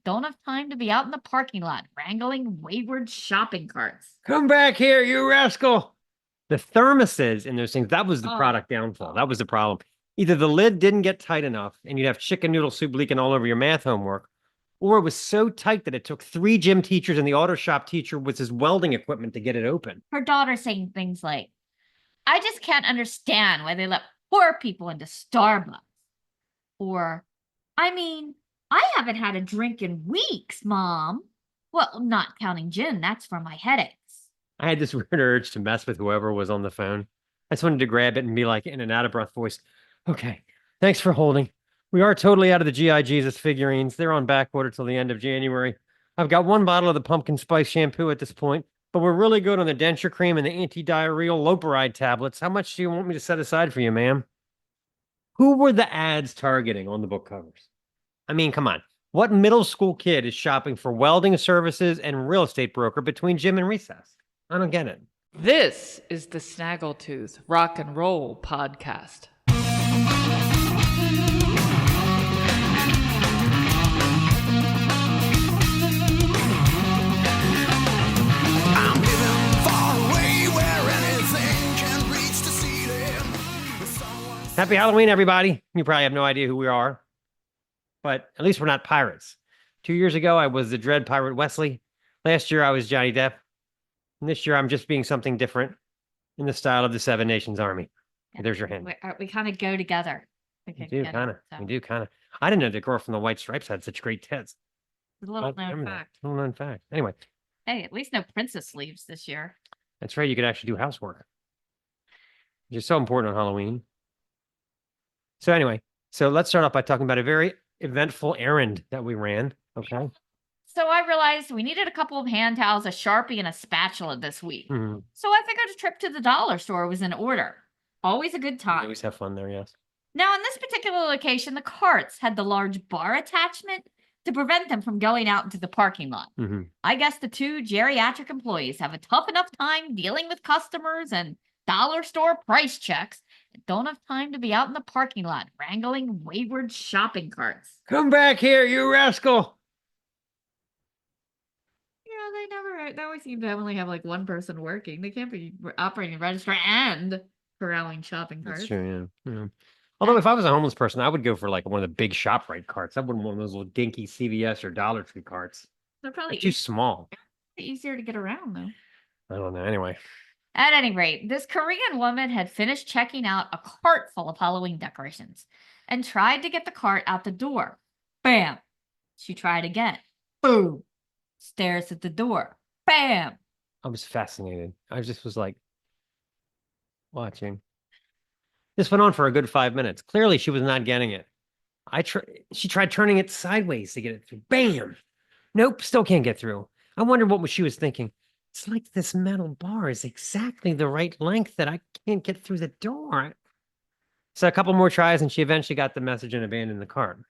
don't have time to be out in the parking lot wrangling wayward shopping carts. Come back here, you rascal. The thermoses in those things, that was the product downfall. That was the problem. Either the lid didn't get tight enough and you'd have chicken noodle soup leaking all over your math homework, or it was so tight that it took 3 gym teachers and the auto shop teacher with his welding equipment to get it open. Her daughter saying things like, I just can't understand why they let poor people into Starbucks. Or, I mean, I haven't had a drink in weeks, Mom. Well, not counting gin, that's for my headaches. I had this weird urge to mess with whoever was on the phone. I just wanted to grab it and be like in an out-of-breath voice, okay, thanks for holding. We are totally out of the G.I. Jesus figurines. They're on back order till the end of January. I've got 1 bottle of the pumpkin spice shampoo at this point, but we're really good on the denture cream and the anti-diarrheal loperide tablets. How much do you want me to set aside for you, ma'am? Who were the ads targeting on the book covers? I mean, come on. What middle school kid is shopping for welding services and real estate broker between gym and recess? I don't get it. This is the Snaggletooth Rock and Roll Podcast. Happy Halloween, everybody. You probably have no idea who we are, but at least we're not pirates. 2 years ago, I was the Dread Pirate Wesley. Last year, I was Johnny Depp. And this year, I'm just being something different in the style of the Seven Nations Army. Yeah. There's your hint. We kind of go together. We do, kind of. So. We do, kind of. I didn't know the girl from the White Stripes had such great tits. It's a little known fact. Little known fact. Anyway. Hey, at least no princess sleeves this year. That's right. You could actually do housework, which is so important on Halloween. So anyway, let's start off by talking about a very eventful errand that we ran. Okay. So I realized we needed a couple of hand towels, a Sharpie, and a spatula this week. Mm-hmm. So I figured a trip to the dollar store was in order. Always a good time. We always have fun there, yes. Now, in this particular location, the carts had the large bar attachment to prevent them from going out into the parking lot. Mm-hmm. I guess the 2 geriatric employees have a tough enough time dealing with customers and dollar store price checks and don't have time to be out in the parking lot wrangling wayward shopping carts. Come back here, you rascal. They always seem to only have like one person working. They can't be operating a register and corralling shopping carts. That's true, yeah. Although if I was a homeless person, I would go for like one of the big ShopRite carts. I wouldn't want one of those little dinky CVS or Dollar Tree carts. They're probably too small. Easier to get around though. I don't know. Anyway. At any rate, this Korean woman had finished checking out a cart full of Halloween decorations and tried to get the cart out the door. Bam! She tried again. Boom! Stares at the door. Bam! I was fascinated. I just was like watching. This went on for a good 5 minutes. Clearly, she was not getting it. She tried turning it sideways to get it through. Bam! Nope, still can't get through. I wonder what she was thinking. It's like this metal bar is exactly the right length that I can't get through the door. So a couple more tries, and she eventually got the message and abandoned the cart.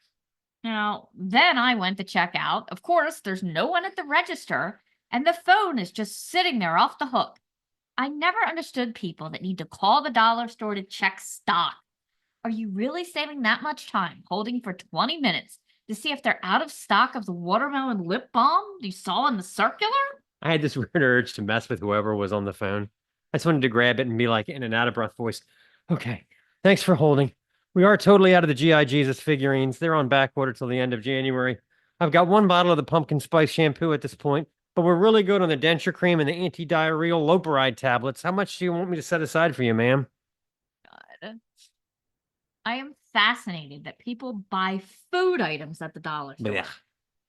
Now, then I went to check out. Of course, there's no one at the register, and the phone is just sitting there off the hook. I never understood people that need to call the dollar store to check stock. Are you really saving that much time holding for 20 minutes to see if they're out of stock of the watermelon lip balm you saw in the circular? I had this weird urge to mess with whoever was on the phone. I just wanted to grab it and be like in an out-of-breath voice, okay, thanks for holding. We are totally out of the G.I. Jesus figurines. They're on back order till the end of January. I've got 1 bottle of the pumpkin spice shampoo at this point, but we're really good on the denture cream and the anti-diarrheal loperide tablets. How much do you want me to set aside for you, ma'am? God. I am fascinated that people buy food items at the dollar store. Yeah.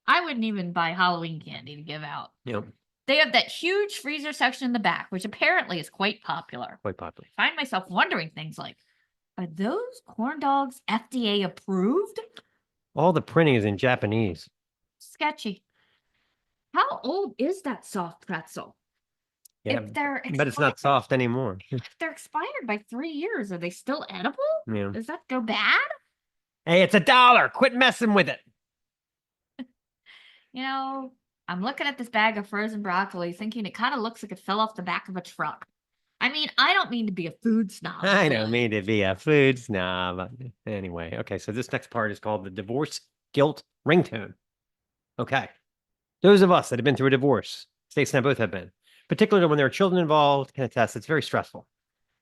I wouldn't even buy Halloween candy to give out. Yep. They have that huge freezer section in the back, which apparently is quite popular. Quite popular. I find myself wondering things like, are those corn dogs FDA approved? All the printing is in Japanese. Sketchy. How old is that soft pretzel? Yeah, But it's not soft anymore. If they're expired by 3 years, are they still edible? Yeah. Does that go bad? Hey, it's $1. Quit messing with it. You know, I'm looking at this bag of frozen broccoli thinking it kind of looks like it fell off the back of a truck. I mean, I don't mean to be a food snob. I don't mean to be a food snob. Anyway, okay, so this next part is called the divorce guilt ringtone. Okay. Those of us that have been through a divorce, Stace and I both have been, particularly when there are children involved, can attest it's very stressful.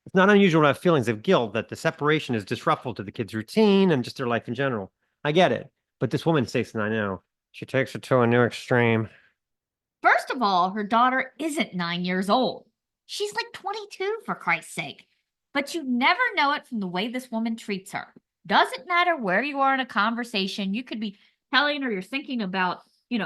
It's not unusual to have feelings of guilt that the separation is disruptful to the kid's routine and just their life in general. I get it. But this woman, Stace and I know, she takes it to a new extreme. First of all, her daughter isn't 9 years old. She's like 22, for Christ's sake. But you never know it from the way this woman treats her. Doesn't matter where you are in a conversation. You could be telling her you're thinking about,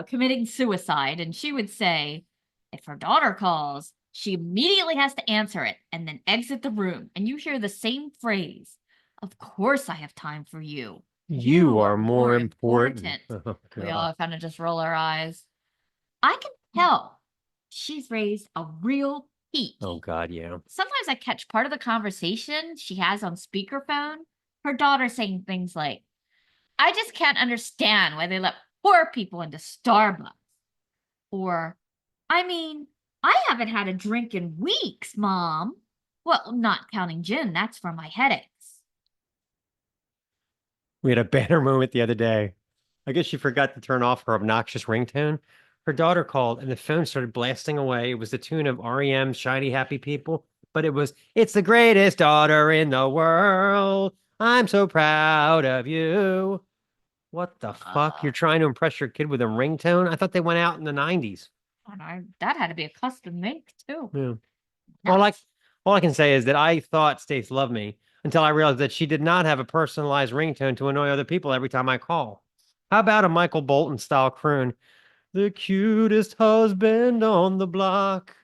committing suicide. And she would say, if her daughter calls, she immediately has to answer it and then exit the room. And you hear the same phrase. Of course I have time for you. You are more important. Oh, We God. all kind of just roll our eyes. I can tell she's raised a real peach. Oh, God, yeah. Sometimes I catch part of the conversation she has on speakerphone. Her daughter saying things like, I just can't understand why they let poor people into Starbucks. Or, I haven't had a drink in weeks, Mom. Well, not counting gin, that's for my headaches. We had a banner moment the other day. I guess she forgot to turn off her obnoxious ringtone. Her daughter called and the phone started blasting away. It was the tune of REM's Shiny Happy People, but it was, it's the greatest daughter in the world. I'm so proud of you. What the fuck? You're trying to impress your kid with a ringtone? I thought they went out in the 90s. That had to be a custom make, too. Yeah. All I can say is that I thought Stace loved me until I realized that she did not have a personalized ringtone to annoy other people every time I call. How about a Michael Bolton style croon? The cutest husband on the block.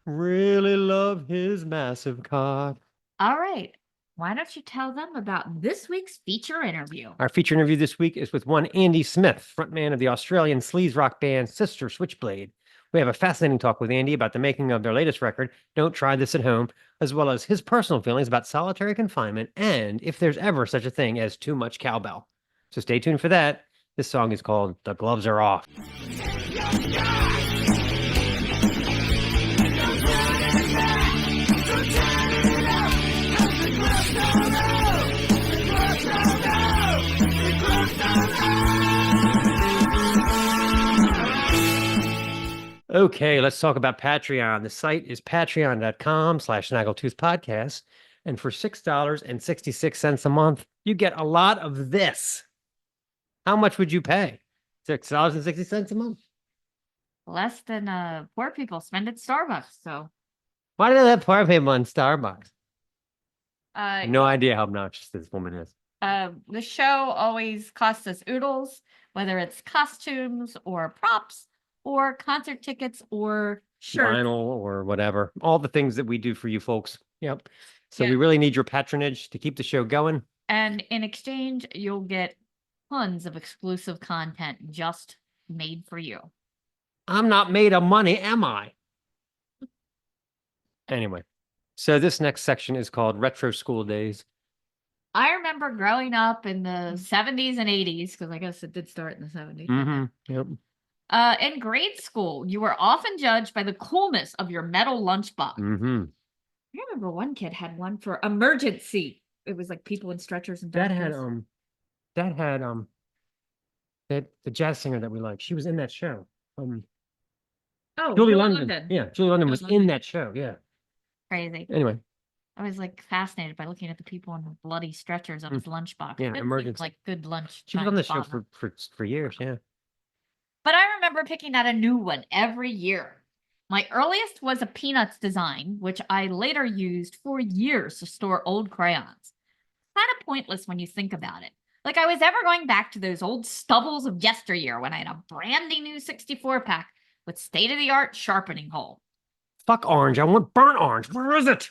Really love his massive cock. All right. Why don't you tell them about this week's feature interview? Our feature interview this week is with one Andy Smith, frontman of the Australian sleaze rock band Sister Switchblade. We have a fascinating talk with Andy about the making of their latest record, Don't Try This at Home, as well as his personal feelings about solitary confinement and if there's ever such a thing as too much cowbell. So stay tuned for that. This song is called The Gloves Are Off. Okay, let's talk about Patreon. The site is patreon.com/Snaggletooth Podcast. And for $6.66 a month, you get a lot of this. How much would you pay? $6.60 a month. Less than poor people spend at Starbucks, so. Why do they let poor people in Starbucks? Uh, No idea how obnoxious this woman is. The show always costs us oodles, whether it's costumes or props or concert tickets or shirts. Vinyl or whatever. All the things that we do for you folks. Yep. So Yeah. we really need your patronage to keep the show going. And in exchange, you'll get tons of exclusive content just made for you. I'm not made of money, am I? Anyway, so this next section is called Retro School Days. I remember growing up in the 70s and 80s, because I guess it did start in the 70s. Yep. In grade school, you were often judged by the coolness of your metal lunchbox. I remember one kid had one for emergency. It was like people in stretchers and That doctors. had the jazz singer that we like. She was in that show. Julie London. Yeah, Julie London was in that show. Yeah. Crazy. Anyway, I was like fascinated by looking at the people in the bloody stretchers of his lunchbox. Yeah, It seemed emergency. like good lunch. she was time on the spot. show for years. Yeah. But I remember picking out a new one every year. My earliest was a Peanuts design, which I later used for years to store old crayons. Kind of pointless when you think about it. Like I was ever going back to those old stubbles of yesteryear when I had a brandy new 64 pack with state-of-the-art sharpening hole. Fuck orange. I want burnt orange. Where is it?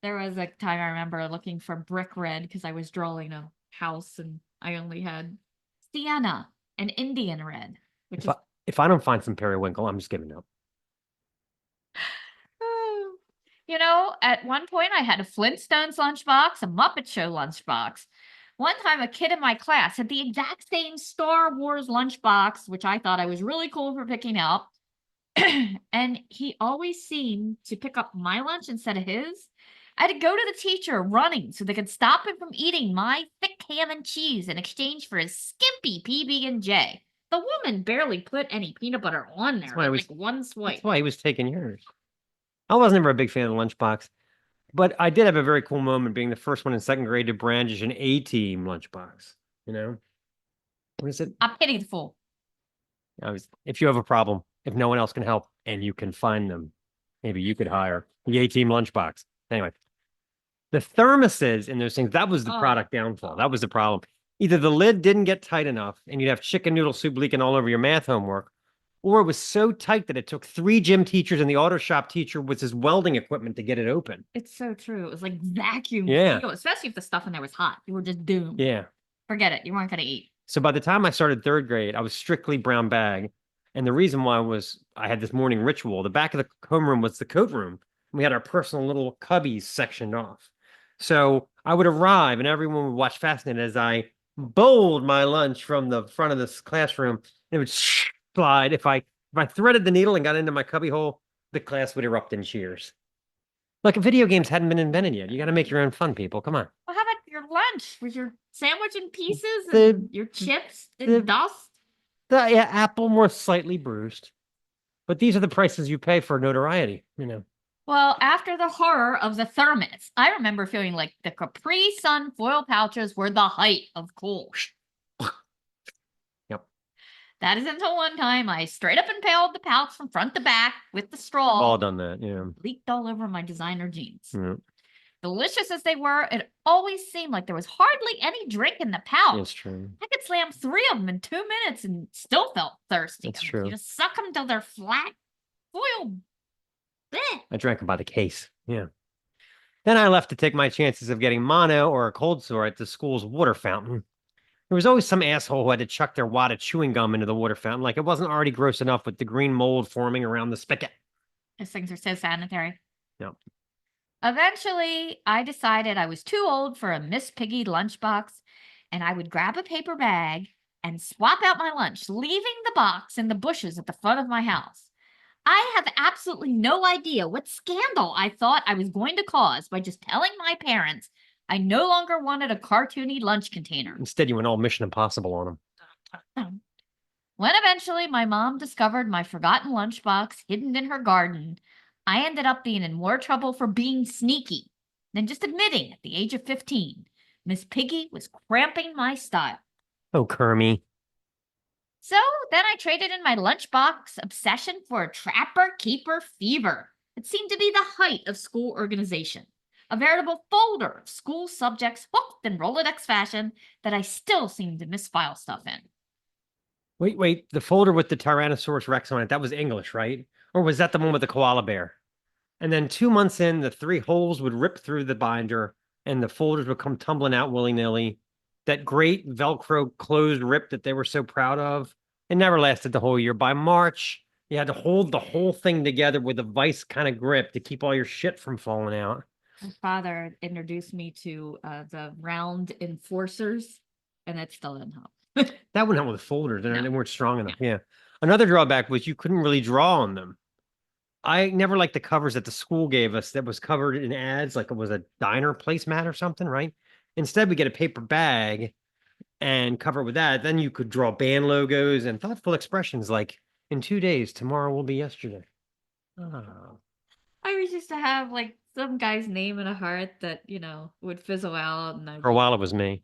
There was a time I remember looking for brick red because I was drawing a house and I only had sienna and Indian red, which If I don't find some periwinkle, I'm just giving up. At one point I had a Flintstones lunchbox, a Muppet Show lunchbox. One time a kid in my class had the exact same Star Wars lunchbox, which I thought I was really cool for picking out. And he always seemed to pick up my lunch instead of his. I had to go to the teacher running so they could stop him from eating my thick ham and cheese in exchange for his skimpy PB&J. The woman barely put any peanut butter on there. why I Like was- one swipe. That's why he was taking yours. I was never a big fan of the lunchbox, but I did have a very cool moment being the first one in second grade to brandish an A-team lunchbox. You know, what is it? I pity the fool. If you have a problem, if no one else can help, and you can find them, maybe you could hire the A-team lunchbox. Anyway, the thermoses in those things, that was the Oh. product downfall. That was the problem. Either the lid didn't get tight enough and you'd have chicken noodle soup leaking all over your math homework, or it was so tight that it took 3 gym teachers and the auto shop teacher with his welding equipment to get it open. It's so true. It was like vacuum Yeah. seal, especially if the stuff in there was hot. You were just doomed. Yeah. Forget it. You weren't going to eat. So by the time I started third grade, I was strictly brown bag. And the reason why was I had this morning ritual. The back of the homeroom was the coat room. We had our personal little cubbies sectioned off. So I would arrive and everyone would watch fascinated as I bowled my lunch from the front of this classroom. It would slide. If I threaded the needle and got into my cubby hole, the class would erupt in cheers. Like video games hadn't been invented yet. You got to make your own fun, people. Come on. Well, how about your lunch? Was your sandwich in pieces The- and your chips in the- dust? The apple more slightly bruised. But these are the prices you pay for notoriety, you know. Well, after the horror of the thermos, I remember feeling like the Capri Sun foil pouches were the height of cool. Yep. That is until one time I straight up impaled the pouch from front to back with the straw. All done that, yeah. Leaked all over my designer jeans. Yeah. Delicious as they were, it always seemed like there was hardly any drink in the pouch. It's true. I could slam 3 of them in 2 minutes and still felt thirsty. That's I mean, true. You just suck them till they're flat. Foil. Bleh. I drank them by the case. Yeah. Then I left to take my chances of getting mono or a cold sore at the school's water fountain. There was always some asshole who had to chuck their wad of chewing gum into the water fountain, like it wasn't already gross enough with the green mold forming around the spigot. Those things are so sanitary. Yep. Eventually, I decided I was too old for a Miss Piggy lunchbox, and I would grab a paper bag and swap out my lunch, leaving the box in the bushes at the front of my house. I have absolutely no idea what scandal I thought I was going to cause by just telling my parents I no longer wanted a cartoony lunch container. Instead, you went all Mission Impossible on them. When eventually my mom discovered my forgotten lunchbox hidden in her garden, I ended up being in more trouble for being sneaky than just admitting at the age of 15 Miss Piggy was cramping my style. Oh, Kermie. So then I traded in my lunchbox obsession for a trapper keeper fever. It seemed to be the height of school organization, a veritable folder of school subjects hooked in Rolodex fashion that I still seem to misfile stuff in. Wait. The folder with the Tyrannosaurus Rex on it, that was English, right? Or was that the one with the koala bear? And then 2 months in, the 3 holes would rip through the binder and the folders would come tumbling out willy-nilly. That great Velcro closed rip that they were so proud of. It never lasted the whole year. By March, you had to hold the whole thing together with a vice kind of grip to keep all your shit from falling out. My father introduced me to the round enforcers, and that still didn't help. That wouldn't help with folders. They No. weren't strong enough. Yeah. Another drawback was you couldn't really draw on them. I never liked the covers that the school gave us that was covered in ads, like it was a diner placemat or something, right? Instead, we get a paper bag and cover it with that. Then you could draw band logos and thoughtful expressions like, in 2 days, tomorrow will be yesterday. Oh. I always used to have like some guy's name in a heart that, would fizzle out, and I'd For a while, it was me.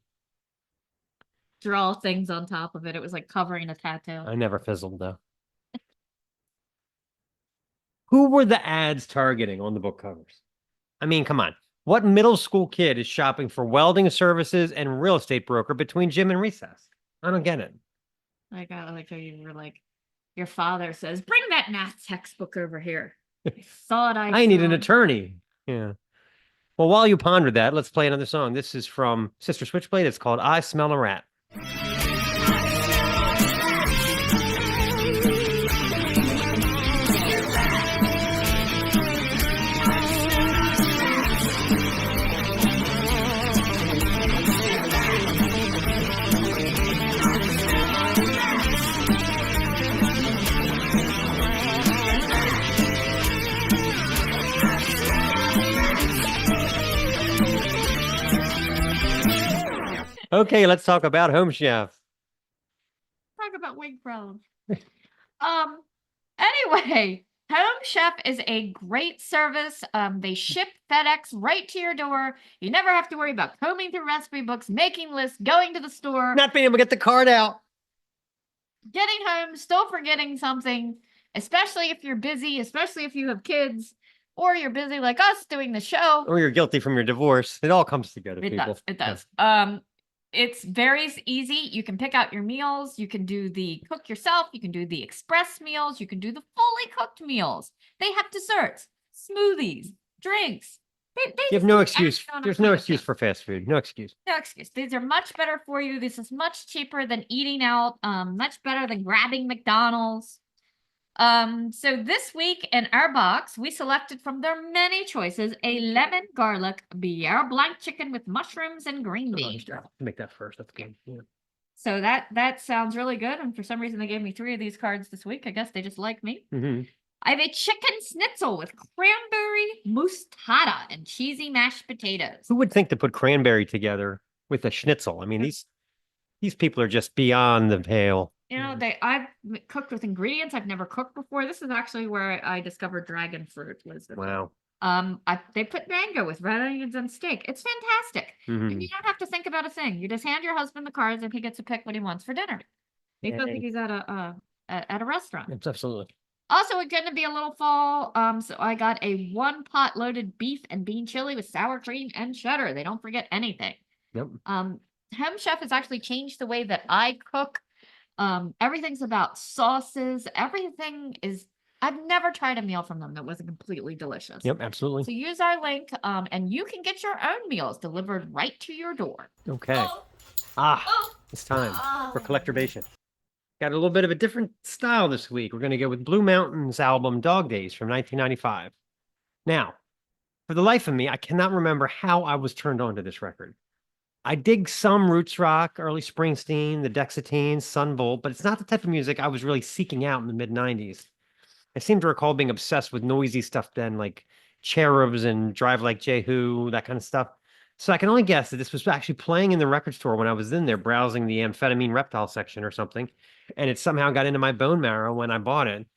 draw things on top of it. It was like covering a tattoo. I never fizzled, though. Who were the ads targeting on the book covers? I mean, come on. What middle school kid is shopping for welding services and real estate broker between gym and recess? I don't get it. I like how you were like, your father says, bring that math textbook over here. I thought I need an saw- attorney. Yeah. Well, while you ponder that, let's play another song. This is from Sister Switchblade. It's called I Smell a Rat. Okay, let's talk about Home Chef. Talk about ring prone. Anyway, Home Chef is a great service. They ship FedEx right to your door. You never have to worry about combing through recipe books, making lists, going to the store, Not being able to get the card out. getting home, still forgetting something, especially if you're busy, especially if you have kids, or you're busy like us doing the show. Or you're guilty from your divorce. It all comes together, It people. does. It Yeah. does. It's very easy. You can pick out your meals. You can do the cook yourself. You can do the express meals. You can do the fully cooked meals. They have desserts, smoothies, drinks. They You have just no do excuse. everything on a There's no plate. excuse for fast food. No excuse. No excuse. These are much better for you. This is much cheaper than eating out. Much better than grabbing McDonald's. So this week in our box, we selected from their many choices a lemon garlic Beurre Blanc chicken with mushrooms and green beans. Make that first. That's good. Yeah. So that sounds really good. And for some reason, they gave me 3 of these cards this week. I guess they just like me. Mm-hmm. I have a chicken schnitzel with cranberry moussaka and cheesy mashed potatoes. Who would think to put cranberry together with a schnitzel? I mean, these people are just beyond the pale. You know, I've cooked with ingredients I've never cooked before. This is actually where I discovered dragon fruit. Wow. They put mango with red onions and steak. It's fantastic. Mhm. And you don't have to think about a thing. You just hand your husband the cards and he gets to pick what he wants for dinner. He feels like he's at a restaurant. It's absolutely. Also, it's going to be a little fall. So I got a 1-pot loaded beef and bean chili with sour cream and cheddar. They don't forget anything. Yep. Home Chef has actually changed the way that I cook. Everything's about sauces. Everything is. I've never tried a meal from them that wasn't completely delicious. Yep, absolutely. So use our link, and you can get your own meals delivered right to your door. Okay. It's time for collectorbation. Got a little bit of a different style this week. We're going to go with Blue Mountain's album Dog Days from 1995. Now, for the life of me, I cannot remember how I was turned on to this record. I dig some roots rock, early Springsteen, the Dexatines, Sun Volt, but it's not the type of music I was really seeking out in the mid-90s. I seem to recall being obsessed with noisy stuff then, like Cherubs and Drive Like Jehu, that kind of stuff. So I can only guess that this was actually playing in the record store when I was in there browsing the amphetamine reptile section or something, and it somehow got into my bone marrow when I bought it.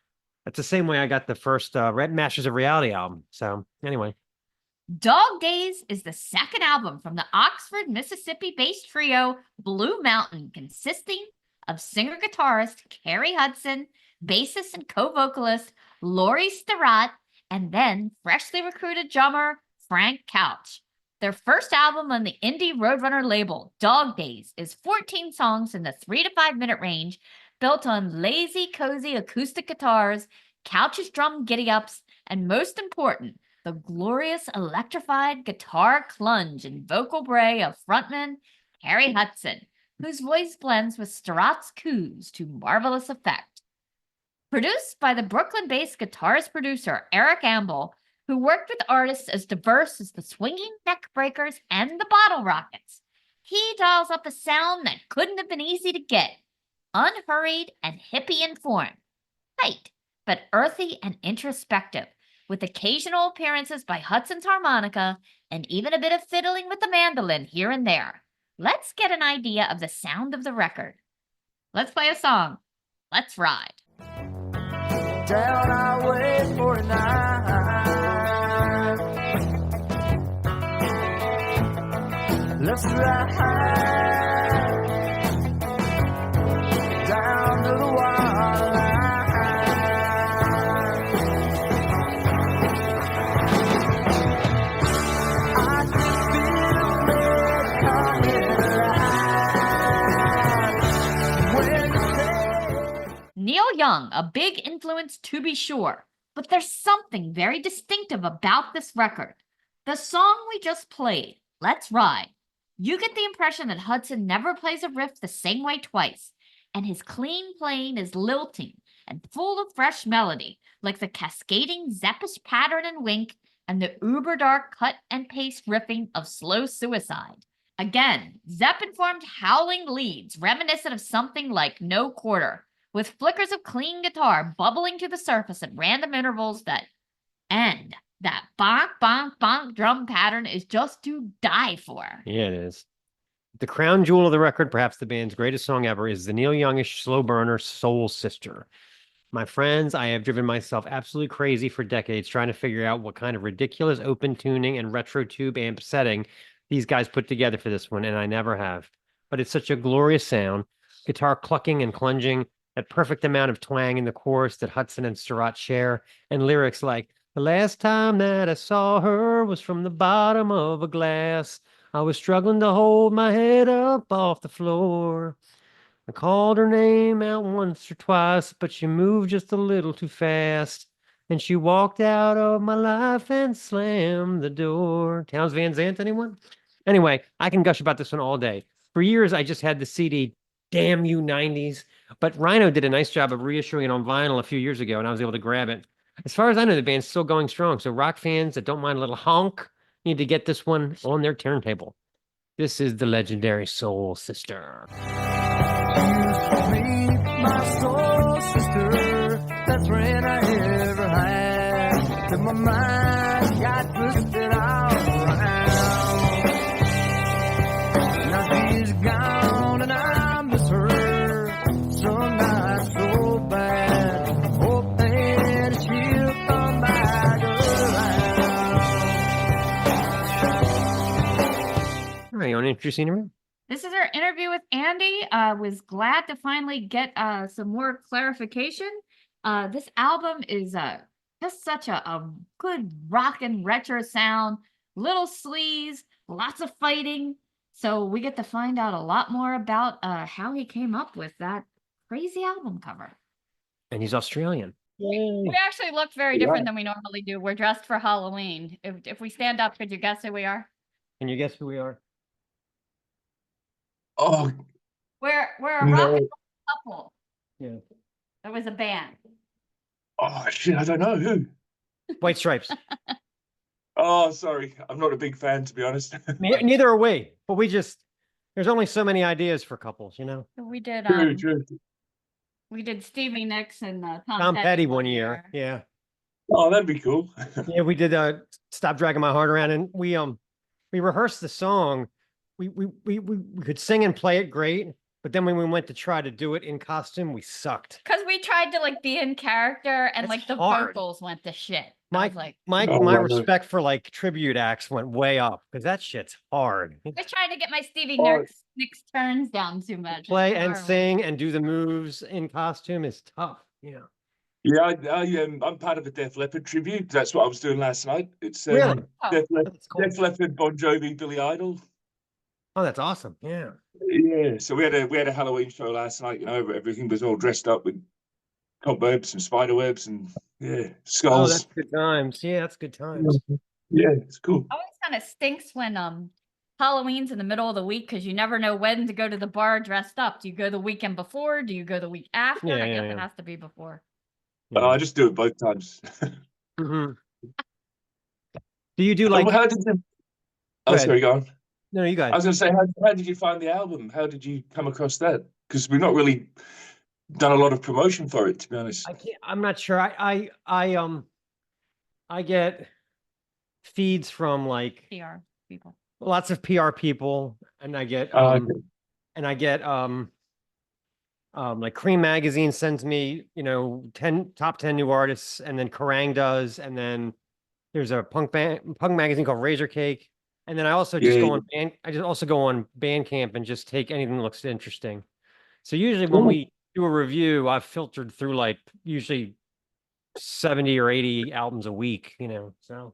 That's the same way I got the first Red Masters of Reality album. So anyway. Dog Days is the second album from the Oxford, Mississippi-based trio Blue Mountain, consisting of singer-guitarist Carrie Hudson, bassist and co-vocalist Laurie Starrett, and then freshly recruited drummer Frank Couch. Their first album on the indie Roadrunner label, Dog Days, is 14 songs in the 3 to 5 minute range, built on lazy, cozy acoustic guitars, Couch's drum giddy-ups, and most important, the glorious electrified guitar clunge and vocal bray of frontman Carrie Hudson, whose voice blends with Starrett's coos to marvelous effect. Produced by the Brooklyn-based guitarist-producer Eric Amble, who worked with artists as diverse as the Swinging Neck Breakers and the Bottle Rockets, he dials up a sound that couldn't have been easy to get, unhurried and hippie-informed, tight but earthy and introspective, with occasional appearances by Hudson's harmonica and even a bit of fiddling with the mandolin here and there. Let's get an idea of the sound of the record. Let's play a song. Let's ride. Down Highway 49. Let's ride down to the water line. I can feel the car headlights. Neil Young, a big influence to be sure, but there's something very distinctive about this record. The song we just played, Let's Ride, you get the impression that Hudson never plays a riff the same way twice, and his clean playing is lilting and full of fresh melody, like the cascading Zeppish pattern and wink and the uber dark cut and paste riffing of Slow Suicide. Again, Zepp-informed howling leads reminiscent of something like No Quarter, with flickers of clean guitar bubbling to the surface at random intervals and that bonk, bonk, bonk drum pattern is just to die for. Yeah, it is. the crown jewel of the record, perhaps the band's greatest song ever, is the Neil Youngish slow burner Soul Sister. My friends, I have driven myself absolutely crazy for decades trying to figure out what kind of ridiculous open tuning and retro tube amp setting these guys put together for this one, and I never have. But it's such a glorious sound, guitar clucking and plunging, that perfect amount of twang in the chorus that Hudson and Surratt share, and lyrics like, the last time that I saw her was from the bottom of a glass. I was struggling to hold my head up off the floor. I called her name out once or twice, but she moved just a little too fast. And she walked out of my life and slammed the door. Towns Van Zandt, anyone? Anyway, I can gush about this one all day. For years, I just had the CD, Damn You 90s. But Rhino did a nice job of reissuing it on vinyl a few years ago, and I was able to grab it. As far as I know, the band's still going strong. So rock fans that don't mind a little honk need to get this one on their turntable. This is the legendary Soul Sister. My soul sister, best friend I ever had. Till my mind got twisted all around. Now she's gone and I miss her. Some nights so bad, hoping she'll come back around. All right, you want to introduce the interview? This is our interview with Andy. Was glad to finally get some more clarification. This album is just such a good rock and retro sound, little sleaze, lots of fighting. So we get to find out a lot more about how he came up with that crazy album cover. And he's Australian. We actually look very different than we normally do. We're dressed for Halloween. If we stand up, could you guess who we are? Can you guess who we are? Oh, We're a No. rock and roll couple. Yeah. There was a band. oh shit, I don't know who. White Stripes. Oh, sorry. I'm not a big fan, to be honest. Neither are we, but there's only so many ideas for couples, you know? We did True. we did Stevie Nicks and Tom Petty one year. Yeah. Oh, that'd be cool. Yeah, we did Stop Dragging My Heart Around, and we rehearsed the song. We could sing and play it great, but then when we went to try to do it in costume, we sucked. because we tried to like be in character and It's like the hard. vocals went to shit. I My was like, my Oh, my wow. respect for like tribute acts went way up because that shit's hard. I was trying to get my Stevie Oh. Nicks turns down too much. Play It's and horrible. sing and do the moves in costume is tough. Yeah. Yeah, I'm part of a Def Leppard tribute. That's what I was doing last night. It's Really? Oh. That's cool. Def Leppard, Bon Jovi, Billy Idol. Oh, that's awesome. Yeah. Yeah, so we had a Halloween show last night. You know, everything was all dressed up with cobwebs and spider webs and Oh, skulls. that's good times. Yeah, that's good times. Yeah, it's cool. Always kind of stinks when Halloween's in the middle of the week because you never know when to go to the bar dressed up. Do you go the weekend before? Do you go the week after? Yeah, I yeah, guess it yeah. has to be before. I just do it both times. Mhm. Do you do like? How did you? Oh, ahead. sorry, go on. No, you I guys. was going to say, how did you find the album? How did you come across that? Because we've not really done a lot of promotion for it, to be honest. I'm not sure. I get feeds from like PR people. lots of PR people, and I get Okay. like Cream Magazine sends me, top 10 new artists, and then Kerrang does, and then there's a punk magazine called Razor Cake, and then I also just Yeah, go on Bandcamp and just take anything that looks interesting. So usually when we do a review, I've filtered through like usually 70 or 80 albums a week, so.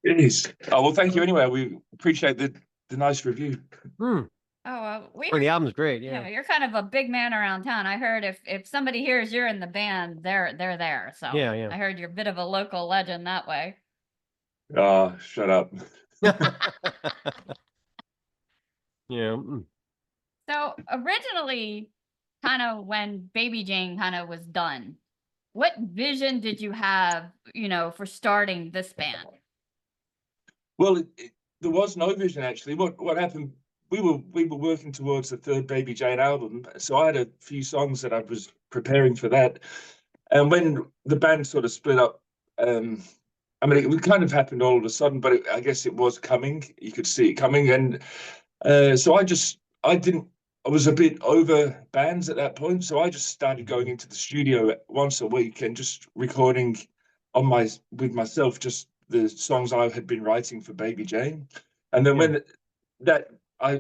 It is. Oh, well, thank you anyway. We appreciate the nice review. Oh, The album's great, yeah. you're kind of a big man around town. I heard if somebody hears you're in the band, they're there. So Yeah, yeah. I heard you're a bit of a local legend that way. Oh, shut up. Yeah. So originally, kind of when Baby Jane kind of was done, what vision did you have, for starting this band? Well, there was no vision actually. What happened? We were working towards the third Baby Jane album, so I had a few songs that I was preparing for that. And when the band sort of split up, it kind of happened all of a sudden, but I guess it was coming. You could see it coming, and so I just I was a bit over bands at that point, so I just started going into the studio once a week and just recording with myself just the songs I had been writing for Baby Jane. And then when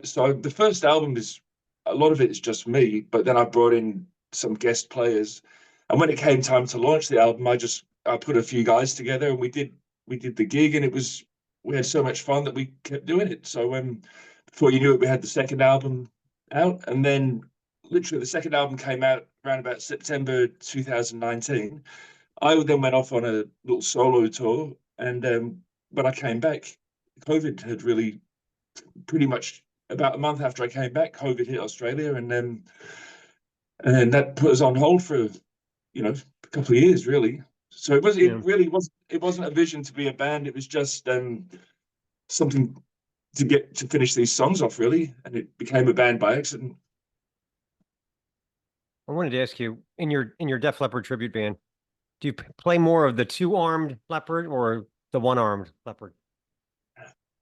so the first album is a lot of it is just me, but then I brought in some guest players. And when it came time to launch the album, I put a few guys together and we did the gig, and we had so much fun that we kept doing it. So before you knew it, we had the second album out, and then literally the second album came out around about September 2019. I then went off on a little solo tour, and when I came back, COVID had really pretty much about a month after I came back, COVID hit Australia, and that put us on hold for a couple of years, really. So it wasn't a vision to be a band. It was just something to finish these songs off, really, and it became a band by accident. I wanted to ask you, in your Def Leppard tribute band, do you play more of the 2-armed leopard or the 1-armed leopard?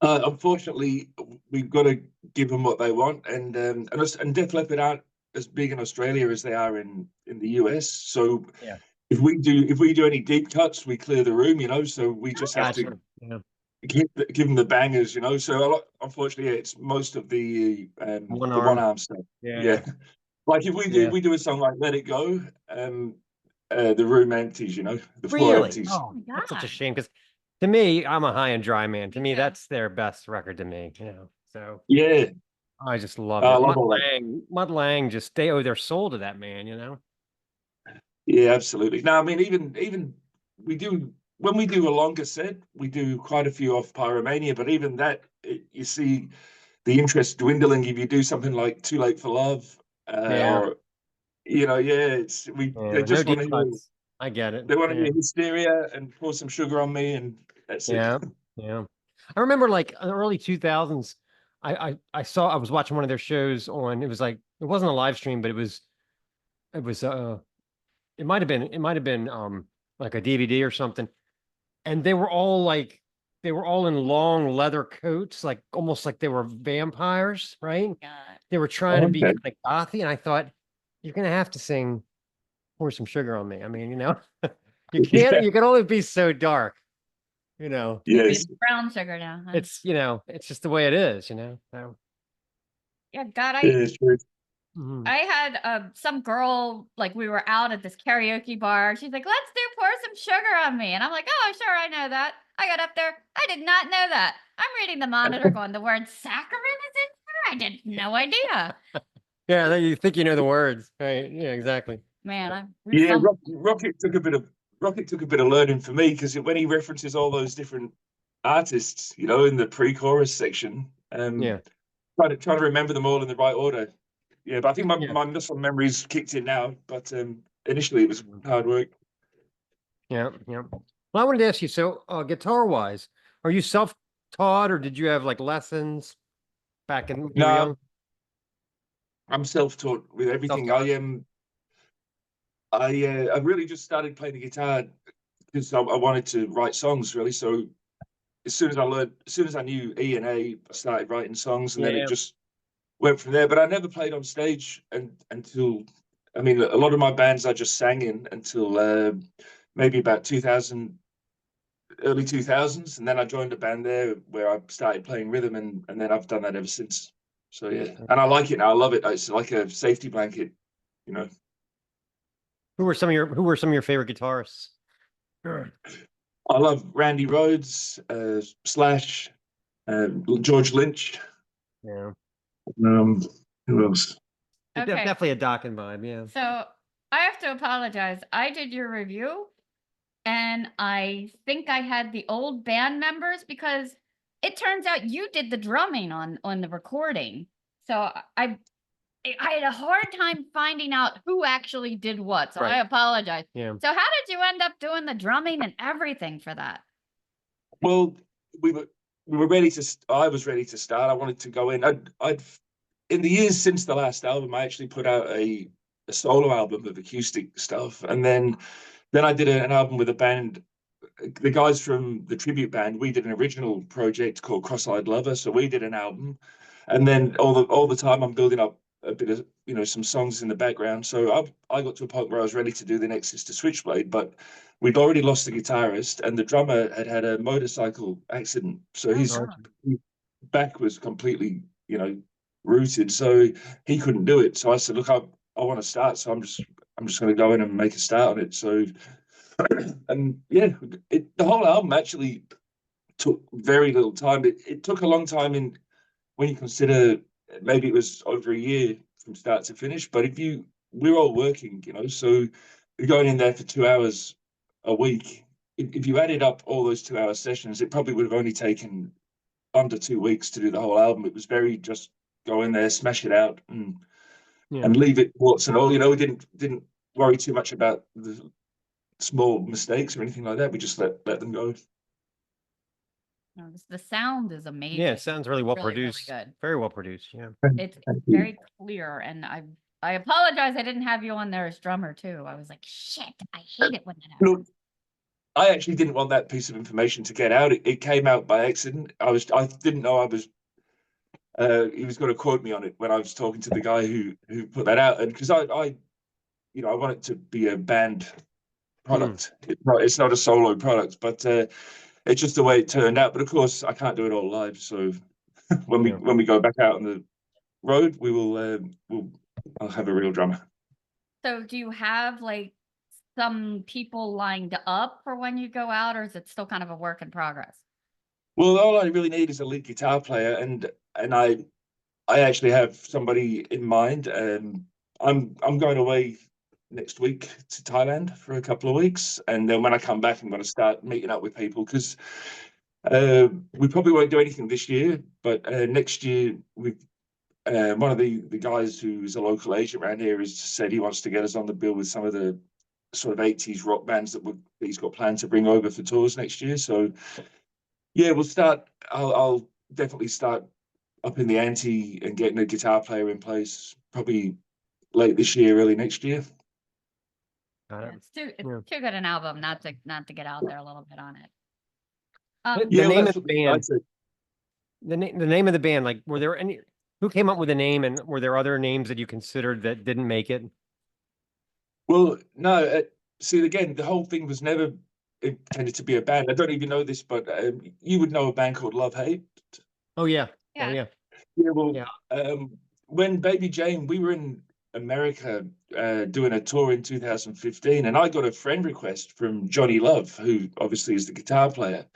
Unfortunately, we've got to give them what they want, and Def Leppard aren't as big in Australia as they are in the US. So if we do any deep cuts, we clear the room, So we just have to give them the bangers, So unfortunately, it's most of the one-arm stuff. Yeah. Like if we do a song like "Let It Go," the room empties, the floor empties. Oh, that's such a shame, because to me, I'm a High and Dry man. To me, that's their best record to me, So yeah, I just love I it. love all that. Mutt Lange, just they owe their soul to that man, Yeah, absolutely. No, I mean, even when we do a longer set, we do quite a few off Pyromania, but even that, you see the interest dwindling if you do something like "Too Late for Love," or they just no want to hear. I get it. They want to hear "Hysteria" and "Pour Some Sugar on Me," and that's it. Yeah. I remember, like, in the early 2000s, I was watching one of their shows on. It was like, it wasn't a live stream, but it might have been like a DVD or something, and they were all in long leather coats, like almost like they were vampires, right? They were trying to be kind of gothy, and I thought, you're gonna have to sing "Pour Some Sugar on Me." I mean, you can't. You can only be so dark, Yes. It's brown sugar now. Huh? It's it's just the way it is, So, Yeah, God, mhm. I had some girl, like, we were out at this karaoke bar. She's like, "Let's do Pour Some Sugar on Me." And I'm like, "Oh, sure, I know that." I got up there. I did not know that. I'm reading the monitor going, "The word saccharin is in there?" I did no idea. Yeah, you think you know the words, right? Yeah, exactly. Man, Rocket took a bit of learning for me, because when he references all those different artists, in the pre-chorus section, trying to remember them all in the right order. Yeah, but I think my muscle memory's kicked in now. But initially, it was hard work. Yeah. Well, I wanted to ask you, so guitar-wise, are you self-taught, or did you have like lessons back when you were young? I'm self-taught with everything. I really just started playing the guitar because I wanted to write songs, really. So as soon as I knew E and A, I started writing songs, and then it just went from there. But I never played on stage until, I mean, a lot of my bands I just sang in until maybe about early 2000s, and then I joined a band there where I started playing rhythm, and then I've done that ever since. So yeah, and I like it now. I love it. It's like a safety blanket, Who were some of your favorite guitarists? I love Randy Rhoads, Slash, George Lynch. Yeah. Who else? Okay. Definitely a Dokken vibe. Yeah. So I have to apologize. I did your review, and I think I had the old band members, because it turns out you did the drumming on the recording. So I had a hard time finding out who actually did what. So I apologize. Yeah. So how did you end up doing the drumming and everything for that? Well, we were ready to. I was ready to start. I wanted to go in. I'd in the years since the last album, I actually put out a solo album of acoustic stuff, and then I did an album with a band. The guys from the tribute band, we did an original project called Cross-Eyed Lover. So we did an album, And then all the time I'm building up a bit of, you know, some songs in the background. So I got to a point where I was ready to do the next Sister Switchblade, but we'd already lost the guitarist, and the drummer had a motorcycle accident. So his back was completely, you know, rooted. So he couldn't do it. So I said, look, I want to start. So I'm just going to go in and make a start on it. So, and yeah, the whole album actually took very little time. It took a long time when you consider maybe it was over a year from start to finish. But we're all working, you know, so you're going in there for 2 hours a week. If you added up all those 2 hour sessions, it probably would have only taken under 2 weeks to do the whole album. It was very just go in there, smash it out, and leave it warts and all. You know, we didn't worry too much about the small mistakes or anything like that. We just let them go. The sound is amazing. Yeah, it sounds really well really, produced. Really good. Very well produced. Yeah. It's very clear, and I apologize. I didn't have you on there as drummer too. I was like, shit, I hate it when that happens. Look, I actually didn't want that piece of information to get out. It came out by accident. I didn't know I was. He was going to quote me on it when I was talking to the guy who put that out, and because I you know, I want it to be a band product. It's not a solo product, but it's just the way it turned out. But of course, I can't do it all live. So when we go back out on the road, I'll have a real drummer. So do you have like some people lined up for when you go out, or is it still kind of a work in progress? Well, all I really need is a lead guitar player, and I actually have somebody in mind. I'm going away next week to Thailand for a couple of weeks, and then when I come back, I'm going to start meeting up with people, because we probably won't do anything this year, but next year we've one of the guys who's a local agent around here has said he wants to get us on the bill with some of the sort of 80s rock bands that he's got planned to bring over for tours next year. So yeah, we'll start. I'll definitely start up in the ante and getting a guitar player in place probably late this year, early next year. It's too good an album not to get out there a little bit on it. The name of the band. The name of the band. Like, were there any? Who came up with the name, and were there other names that you considered that didn't make it? Well, no. See, again, the whole thing was never intended to be a band. I don't even know this, but you would know a band called Love Hate. Oh yeah. Yeah. Well, when Baby Jane, we were in America doing a tour in 2015, and I got a friend request from Johnny Love, who obviously is the guitar player,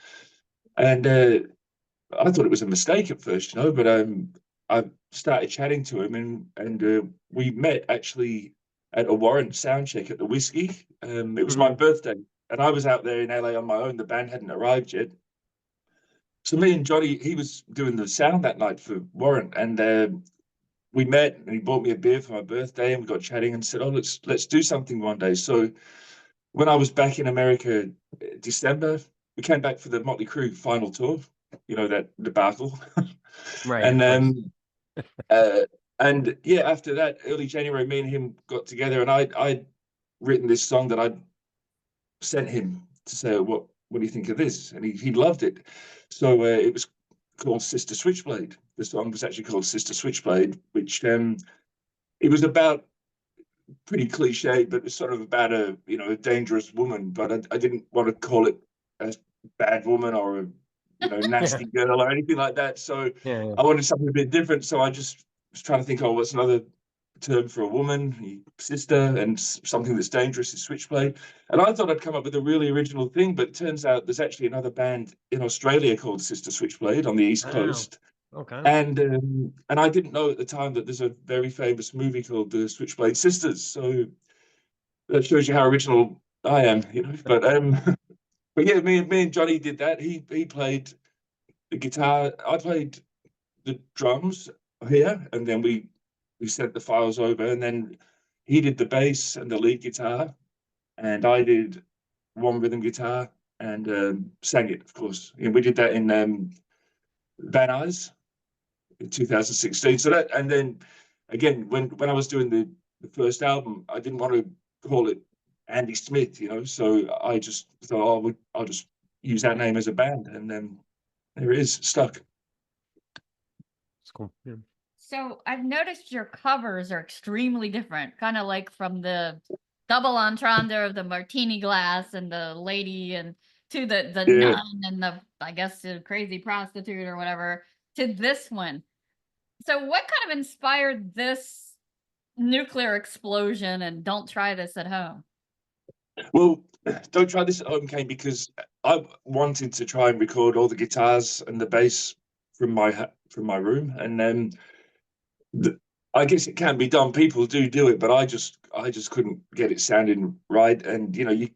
and I thought it was a mistake at first, you know, but I started chatting to him, and we met actually at a Warrant sound check at the Whiskey. It was my birthday, and I was out there in LA on my own. The band hadn't arrived yet. So me and Johnny, he was doing the sound that night for Warrant, and we met, and he bought me a beer for my birthday, and we got chatting and said, oh, let's do something one day. So when I was back in America, December, we came back for the Motley Crue final tour, you know, that debacle. Right. And yeah, after that, early January, me and him got together, and I'd written this song that I'd sent him to say, what do you think of this? And he loved it. So it was called Sister Switchblade. The song was actually called Sister Switchblade, which it was about, pretty cliche, but it's sort of about a dangerous woman. But I didn't want to call it a bad woman or a nasty girl or anything like that. So I wanted something a bit different. So I just was trying to think, what's another term for a woman, sister, and something that's dangerous is Switchblade. And I thought I'd come up with a really original thing, but it turns out there's actually another band in Australia called Sister Switchblade on the East Coast. Okay. And I didn't know at the time that there's a very famous movie called The Switchblade Sisters. So that shows you how original I am, But but yeah, me and Johnny did that. He played the guitar, I played the drums here, and then we sent the files over, and then he did the bass and the lead guitar, and I did one rhythm guitar and sang it, of course. And we did that in Van Nuys in 2016. So that, and then again, when I was doing the first album, I didn't want to call it Andy Smith, so I just thought, I'll just use that name as a band, and then there it is, stuck. It's cool. Yeah. So I've noticed your covers are extremely different, kind of like from the double entendre of the martini glass and the lady, and to the Yeah. nun and the, I guess, the crazy prostitute or whatever, to this one. So what kind of inspired this nuclear explosion and don't try this at home? Well, Don't Try This at Home came because I wanted to try and record all the guitars and the bass from my room, and then I guess it can be done. People do it, but I just couldn't get it sounding right. And you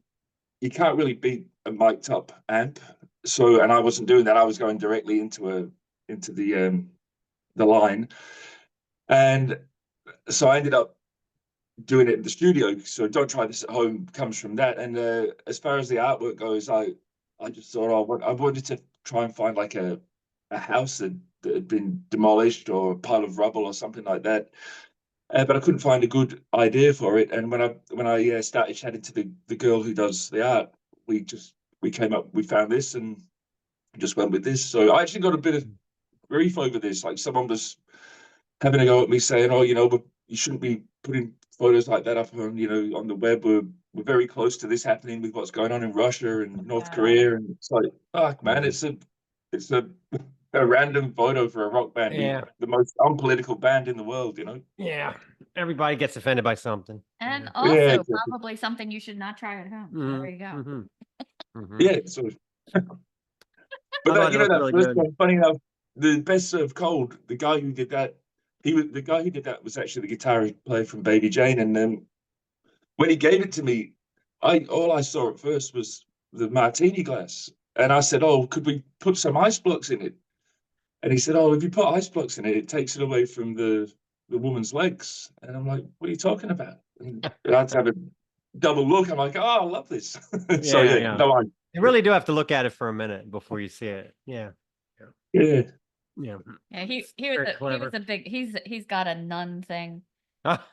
can't really beat a mic'd up amp. So, and I wasn't doing that. I was going directly into the line, and so I ended up doing it in the studio. So Don't Try This at Home comes from that. And as far as the artwork goes, I just thought I wanted to try and find like a house that had been demolished or a pile of rubble or something like that. But I couldn't find a good idea for it. And when I started chatting to the girl who does the art, we found this and just went with this. So I actually got a bit of grief over this. Like someone was having a go at me saying, "Oh, but you shouldn't be putting photos like that up on the web. We're very close to this happening with what's going on in Russia and North Korea." And it's like, fuck, man, it's a random photo for a rock band, Yeah. the most unpolitical band in the world, Yeah. Everybody gets offended by something. And Yeah. also exactly. probably something you should not try at home. Mhm, There you go. mhm, mhm. Yeah, so but Mine that, look that really first good. one, funny enough, the Best Served Cold, the guy who did that, was actually the guitar player from Baby Jane. And then when he gave it to me, all I saw at first was the martini glass, and I said, "Oh, could we put some ice blocks in it?" And he said, "Oh, if you put ice blocks in it, it takes it away from the woman's legs." And I'm like, "What are you talking about?" And I had to have a double look. I'm like, "Oh, I love this." So Yeah, yeah, yeah. no, You really do have to look at it for a minute before you see it. Yeah. yeah. Yeah. Yeah, he was Very he clever. was a big he's got a nun thing. Ah,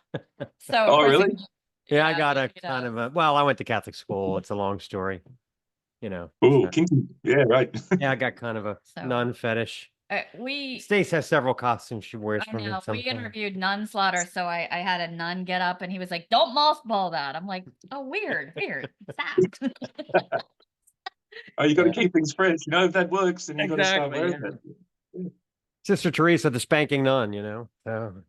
So of Oh, course really? yeah, I got a he kind does. of I went to Catholic school. It's a long story, Oh, so, kinky. Yeah, right. yeah, I got kind of a So nun fetish. we Stace has several costumes she wears I from know we sometimes. interviewed Nun Slaughter, so I had a nun get up and he was like, "Don't mothball that." I'm like, "Oh, weird. Stop." Oh, you got to Yeah. keep things fresh. If that works, then you got to start Exactly, wearing that. Sister Teresa, the spanking nun, So,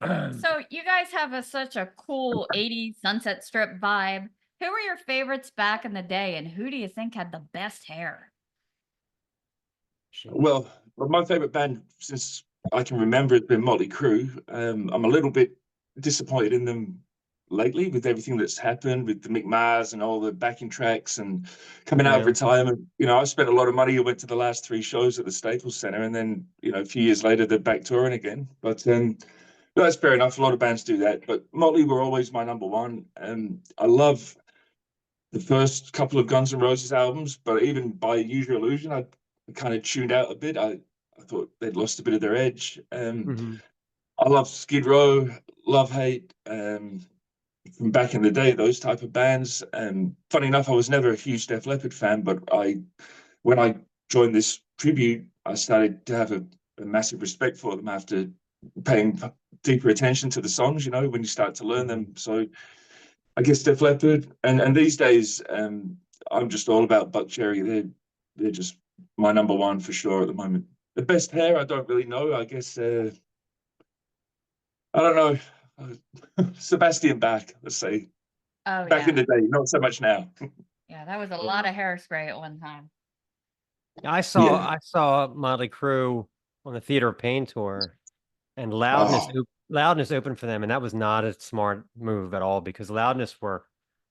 So you guys have such a cool 80s Sunset Strip vibe. Who were your favorites back in the day, and who do you think had the best hair? Well, my favorite band since I can remember has been Motley Crue. I'm a little bit disappointed in them lately with everything that's happened with the Mick Mars and all the backing tracks and coming out of Yeah. retirement. I spent a lot of money. I went to the last 3 shows at the Staples Center, and then a few years later they're back touring again. But that's fair enough. A lot of bands do that, but Motley were always my number one. I love the first couple of Guns N' Roses albums, but even by Use Your Illusion, I kind of tuned out a bit. I thought they'd lost a bit of their edge. Mhm. I love Skid Row, Love Hate, from back in the day, those type of bands. Funny enough, I was never a huge Def Leppard fan, but when I joined this tribute, I started to have a massive respect for them after paying deeper attention to the songs, when you start to learn them. So I guess Def Leppard, and these days, I'm just all about Buck Cherry. They're just my number one for sure at the moment. The best hair, I don't really know. I guess I don't know. Sebastian Bach, let's say. Oh Back in yeah, the day, not so much now. yeah, that was a lot of hairspray at one time. I saw Yeah. I saw Motley Crue on the Theater of Pain tour, and Loudness Oh, Loudness opened for them, and that was not a smart move at all because Loudness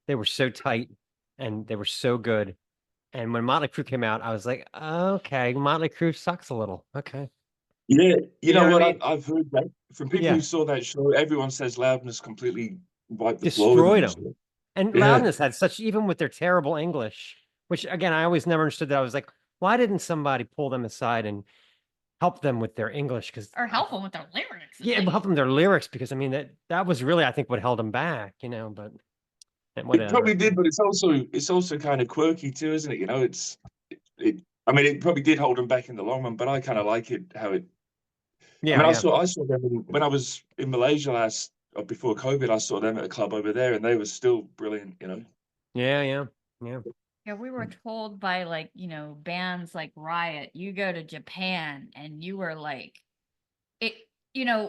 they were so tight and they were so good. And when Motley Crue came out, I was like, okay, Motley Crue sucks a little. Okay. yeah. You You know know what I what? mean? I've heard that from people Yeah. who saw that show. Everyone says Loudness completely wiped the floor with Destroyed them. them. And Yeah. Loudness had even with their terrible English, which again, I always never understood that. I was like, why didn't somebody pull them aside and help them with their English? Because Or help them with their lyrics. yeah, Like, help them with their lyrics, because I mean that was really, I think, what held them back, but It whatever. probably did, but it's also kind of quirky too, isn't it? I mean, it probably did hold them back in the long run, but I kind of like it how it Yeah, I mean, yeah, I saw them when I was in Malaysia last before COVID. I saw them at a club over there, and they were still brilliant. You know. yeah, yeah, yeah. Yeah, we were told by like, bands like Riot, you go to Japan and you were like it,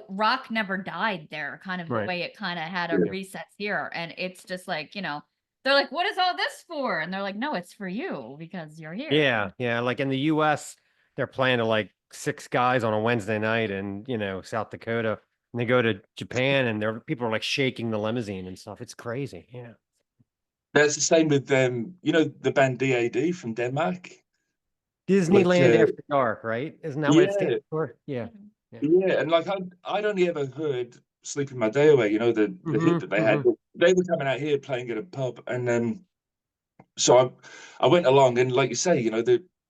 rock never died there, kind of the Right. way it kind of had a Yeah. recess here. And it's just like, they're like, what is all this for? And they're like, no, it's for you because you're here. Yeah, yeah. Like in the U.S., they're playing to like 6 guys on a Wednesday night in, South Dakota. And they go to Japan and people are like shaking the limousine and stuff. It's crazy. Yeah. That's the same with the band DAD from Denmark. Like, Disneyland After Dark, right? Isn't that what it yeah, stands for? Yeah. Mhm. yeah, and like I'd only ever heard "Sleeping My Day Away," the hit that they had. But they were coming out here playing at a pub, and so I went along, and like you say,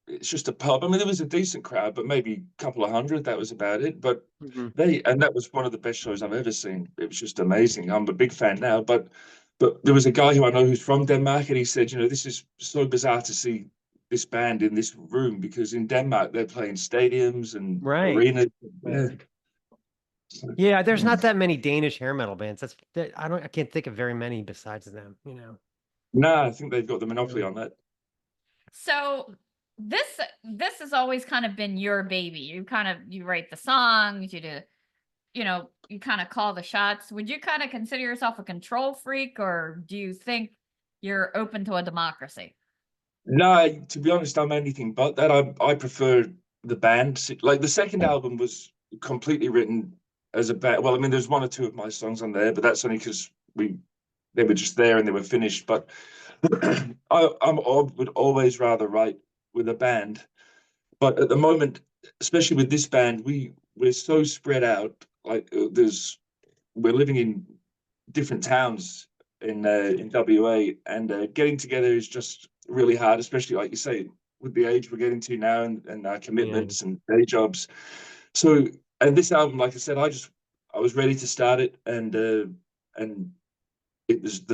it's just a pub. I mean, there was a decent crowd, but maybe a couple of hundred. That was about it. But that was one of the best shows I've ever seen. It was just amazing. I'm a big fan now, but there was a guy who I know who's from Denmark, and he said, this is so bizarre to see this band in this room because in Denmark they're playing stadiums and Right. arenas. Right. Yeah. Yeah, there's not that many Danish hair metal bands. I can't think of very many besides them, No, I think they've got the monopoly on that. So this has always kind of been your baby. You write the songs, you do, you kind of call the shots. Would you kind of consider yourself a control freak, or do you think you're open to a democracy? No, to be honest, I'm anything but that. I prefer the band. Like the second album was completely written as a band. Well, I mean, there's one or two of my songs on there, but that's only because they were just there and they were finished. But would always rather write with a band. But at the moment, especially with this band, we're so spread out. Like we're living in different towns in WA, and getting together is just really hard, especially like you say, with the age we're getting to now and our commitments and day jobs. So, and this album, like I said, I was ready to start it, and the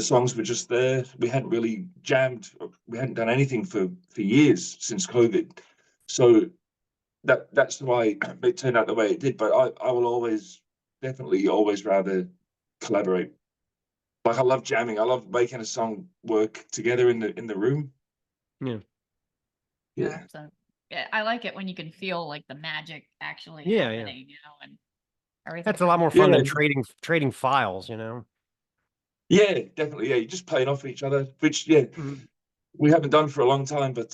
songs were just there. We hadn't really jammed, we hadn't done anything for years since COVID. So that's why it turned out the way it did. But I will definitely always rather collaborate. Like I love jamming. I love making a song work together in the room. Yeah. Yeah. So, yeah, I like it when you can feel like the magic actually Yeah, happening, and everything. That's a lot more fun Yeah. than trading files, Yeah, definitely. Yeah, you're just playing off each other, which we haven't done for a long time. But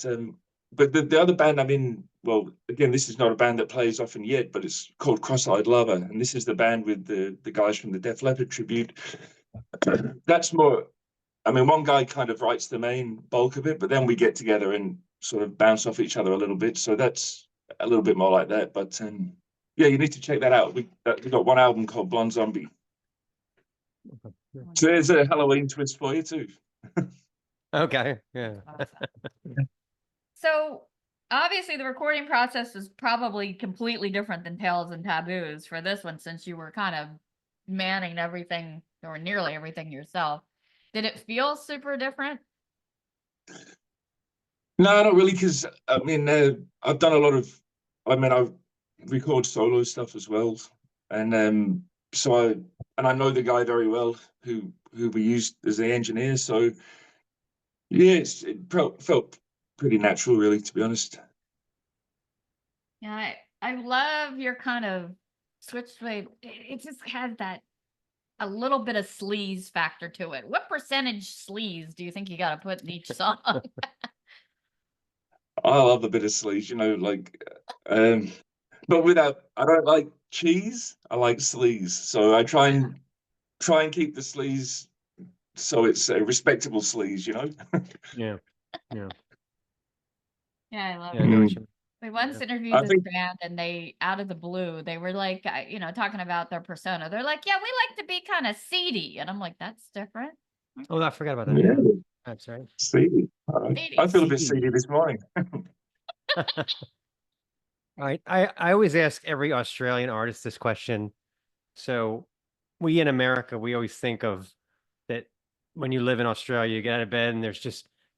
the other band I'm in, well, again, this is not a band that plays often yet, but it's called Cross-Eyed Lover, and this is the band with the guys from the Def Leppard tribute. That's more. I mean, one guy kind of writes the main bulk of it, but then we get together and sort of bounce off each other a little bit. So that's a little bit more like that. But yeah, you need to check that out. We got one album called Blonde Zombie. So there's a Halloween twist for you too. Okay. Yeah. Awesome. So obviously the recording process was probably completely different than Tales and Taboos for this one, since you were kind of manning everything or nearly everything yourself. Did it feel super different? No, not really, because I mean, I've done a lot of. I mean, I record solo stuff as well, and so I know the guy very well who we used as the engineer. So yeah, it felt pretty natural, really, to be honest. Yeah, I love your kind of Switchblade. It just has that a little bit of sleaze factor to it. What percentage sleaze do you think you got to put in each song? I love a bit of sleaze, like, but I don't like cheese. I like sleaze, so I try and keep the sleaze so it's a respectable sleaze, Yeah. Yeah. Yeah, I love Yeah. I it. know what you mean. We once interviewed I this think band, and they, out of the blue, they were like, talking about their persona. They're like, yeah, we like to be kind of seedy. And I'm like, that's different. Oh, I forgot about that. yeah, That's right. seedy. All right. Seedy. I feel a bit seedy this morning. All right. I always ask every Australian artist this question. So we in America, we always think of that when you live in Australia, you get out of bed and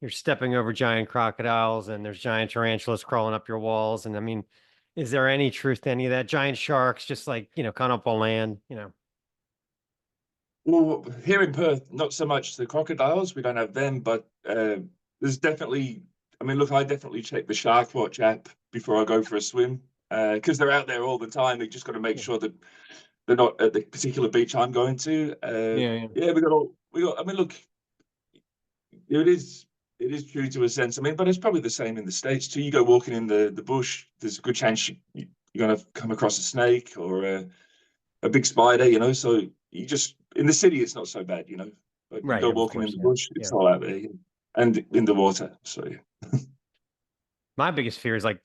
you're stepping over giant crocodiles and there's giant tarantulas crawling up your walls. And I mean, Is there any truth to any of that? Giant sharks just like, come up on land, Well, here in Perth, not so much the crocodiles. We don't have them, but there's definitely. I mean, look, I definitely check the Shark Watch app before I go for a swim because they're out there all the time. They just got to make Yeah. sure that they're not at the particular beach I'm going to. Yeah. Yeah, we got. I mean, look, it is true to a sense. I mean, but it's probably the same in the States too. You go walking in the bush, there's a good chance you're going to come across a snake or a big spider. So you just in the city, it's not so bad, But you Right, go of walking in course, the yeah, bush, it's yeah. all out there and in the water. So yeah. My biggest fear is like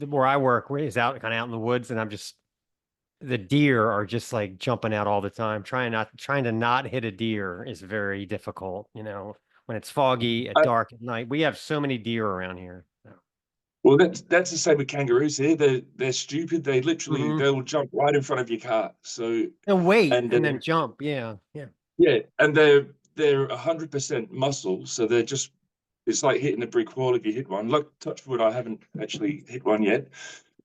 where I work is out kind of out in the woods, and the deer are just like jumping out all the time. Trying to not hit a deer is very difficult, when it's foggy at I, dark at night. We have so many deer around here. So. well, that's the same with kangaroos here. They're stupid. They literally Mhm. they'll jump right in front of your car. So And wait and and then jump. Yeah. yeah, and they're 100% muscle. So they're just it's like hitting a brick wall if you hit one. Like touch wood, I haven't actually hit one yet.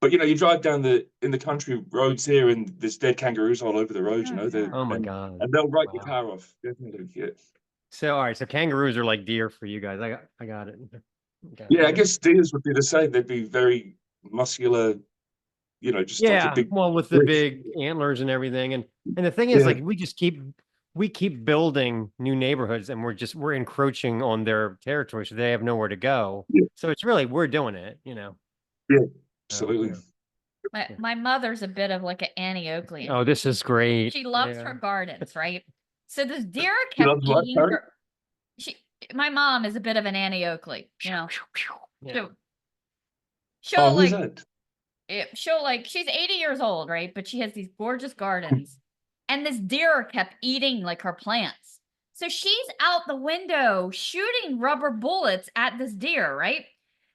But you drive down in the country roads here, and there's dead kangaroos all over the road. Oh, God. Oh my God. And they'll write your Wow. car off. Definitely, yeah. So all right, so kangaroos are like deer for you guys. I got it. Yeah, I guess deers would be the same. They'd be very muscular, just like a Yeah, big. well, with the big antlers and everything, and the thing is, Yeah. like, we keep building new neighborhoods, and we're encroaching on their territory, so they have nowhere to go. Yeah. So it's really we're doing it, Yeah, So, absolutely. My mother's a bit of like an Annie Oakley. Oh, this is great. She loves Yeah. her gardens, right? So this deer She kept loves what, eating sorry? her. My mom is a bit of an Annie Oakley, Yeah. She'll Who's like that? she'll like she's 80 years old, right? But she has these gorgeous gardens. And this deer kept eating like her plants. So she's out the window shooting rubber bullets at this deer, right?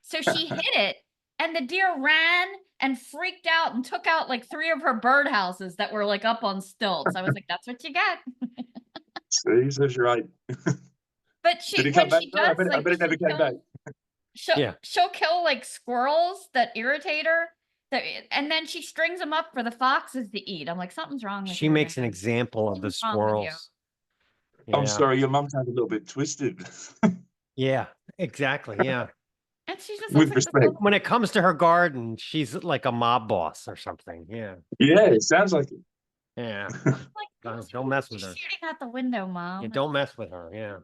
So she hit it, and the deer ran and freaked out and took out like 3 of her birdhouses that were like up on stilts. I was like, that's what you get. See, says you're right. But Did he when come back? she No, I does, bet like, it never came back. she'll kill like squirrels that irritate her. And then she strings them up for the foxes to eat. I'm like, something's wrong with She you, makes an man. example of the Something's wrong with you. squirrels. I'm Yeah. sorry, your mum sounds a little bit twisted. Yeah, exactly. Yeah. And she just With looks like this respect. little, When it comes to her garden, she's like a mob boss or something. Yeah. Yeah, it sounds like it. Yeah. like, Don't mess with she's her. shooting out the window, Mom. Yeah, don't mess with her. Yeah.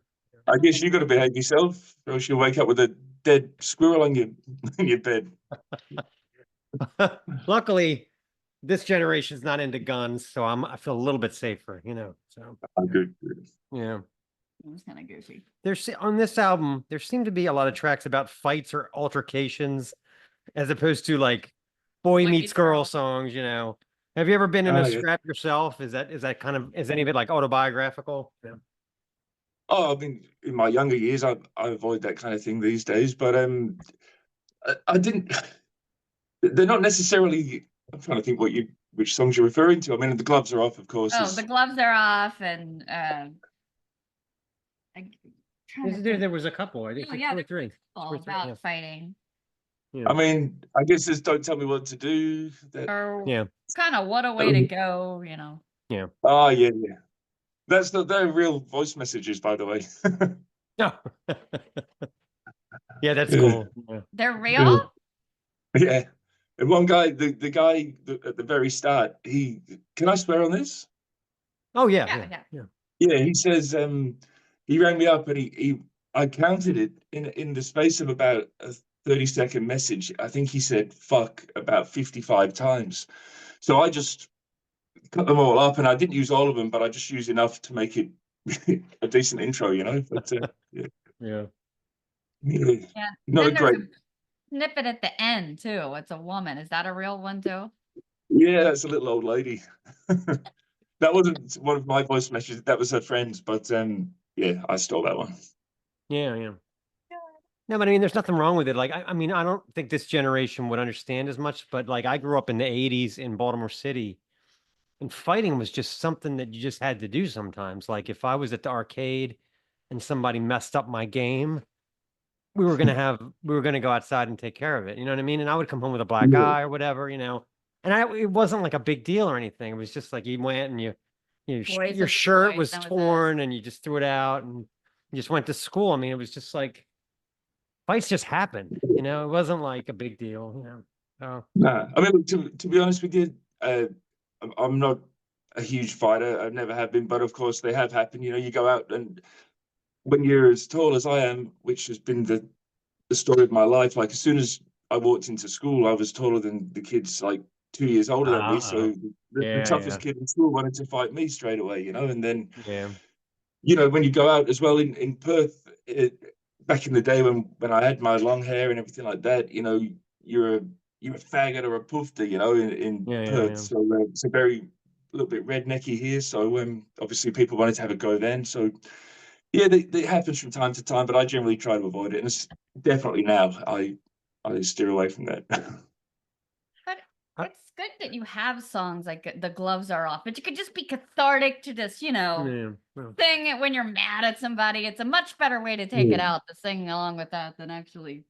I guess you got to behave yourself, or else you'll wake up with a dead squirrel on your in your bed. Luckily, this generation's not into guns, so I feel a little bit safer, So Oh, good. yeah. It was kind of goofy. There's on this album, there seem to be a lot of tracks about fights or altercations, as opposed to like boy meets girl songs. Have you ever been in a Yeah. scrap yourself? Is any of it like autobiographical? Yeah. Oh, I mean, in my younger years, I avoid that kind of thing these days. But I didn't. They're not necessarily. I'm trying to think which songs you're referring to. I mean, the gloves are off, of course. Oh, the gloves are off, and There was a couple. I think Oh, yeah, 2 or 3. all 2 or 3, about yeah. fighting. I mean, I guess this "Don't Tell Me What to Do." Or Yeah. kind of what a way to go, Oh yeah. They're real voice messages, by the way. No. Yeah, that's Yeah. cool. Yeah. They're real? Yeah. And one guy, the guy at the very start, can I swear on this? Oh yeah. Yeah. Yeah, he says he rang me up and I counted it in the space of about a 30-second message. I think he said fuck about 55 times. So I just cut them all up, and I didn't use all of them, but I just used enough to make it a decent intro, But yeah. Yeah. Yeah. Not Then a great. there's a snippet at the end too. It's a woman. Is that a real one too? Yeah, that's a little old lady. That wasn't one of my voice messages. That was her friend's, but yeah, I stole that one. Yeah. No, but I mean, there's nothing wrong with it. Like, I mean, I don't think this generation would understand as much, but like, I grew up in the 80s in Baltimore City, and fighting was just something that you just had to do sometimes. Like, if I was at the arcade and somebody messed up my game, we were gonna go outside and take care of it. You know what I mean? And I would come home with a black Yeah. eye or whatever, you know. And it wasn't like a big deal or anything. It was just like you went and Boys your would be shirt boys, was that was it. torn and you just threw it out and you just went to school. I mean, it was just like fights just happened, you know. It wasn't like a big deal, you know. So Nah, I mean, look, to be honest with you, I'm not a huge fighter. I never have been, but of course they have happened. You know, you go out and when you're as tall as I am, which has been the story of my life, like as soon as I walked into school, I was taller than the kids like 2 years older than me. So the yeah, toughest kid in school wanted to fight me straight away, you know. And then, yeah. you know, when you go out as well in Perth, back in the day when I had my long hair and everything like that, you know, you're a faggot or a poofter, you know, in Yeah, yeah, Perth. yeah. So it's a little bit rednecky here. So obviously people wanted to have a go then. So yeah, it happens from time to time, but I generally try to avoid it. And it's definitely now I steer away from that. But I- it's good that you have songs like The Gloves Are Off, but you could just be cathartic to just, Yeah, well, sing it when you're mad at somebody. It's a much better way to take it Yeah. out to sing along with that than actually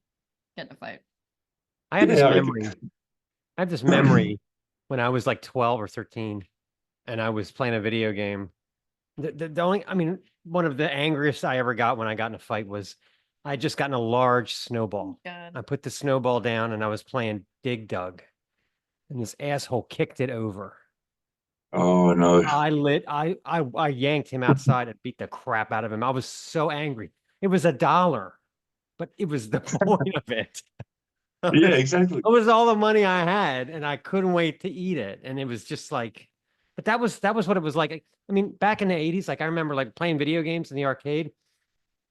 get in a fight. I have this Yeah, I memory. I have this memory when I was like 12 or 13 and I was playing a video game. The only, I mean, one of the angriest I ever got when I got in a fight was I had just gotten a large snowball. God. I put the snowball down and I was playing Dig Dug and this asshole kicked it over. Oh no. I yanked him outside and beat the crap out of him. I was so angry. It was $1, but it was the point of it. Yeah, exactly. It was all the money I had, and I couldn't wait to eat it. And it was just like, but that was what it was like. I mean, back in the 80s, like I remember like playing video games in the arcade.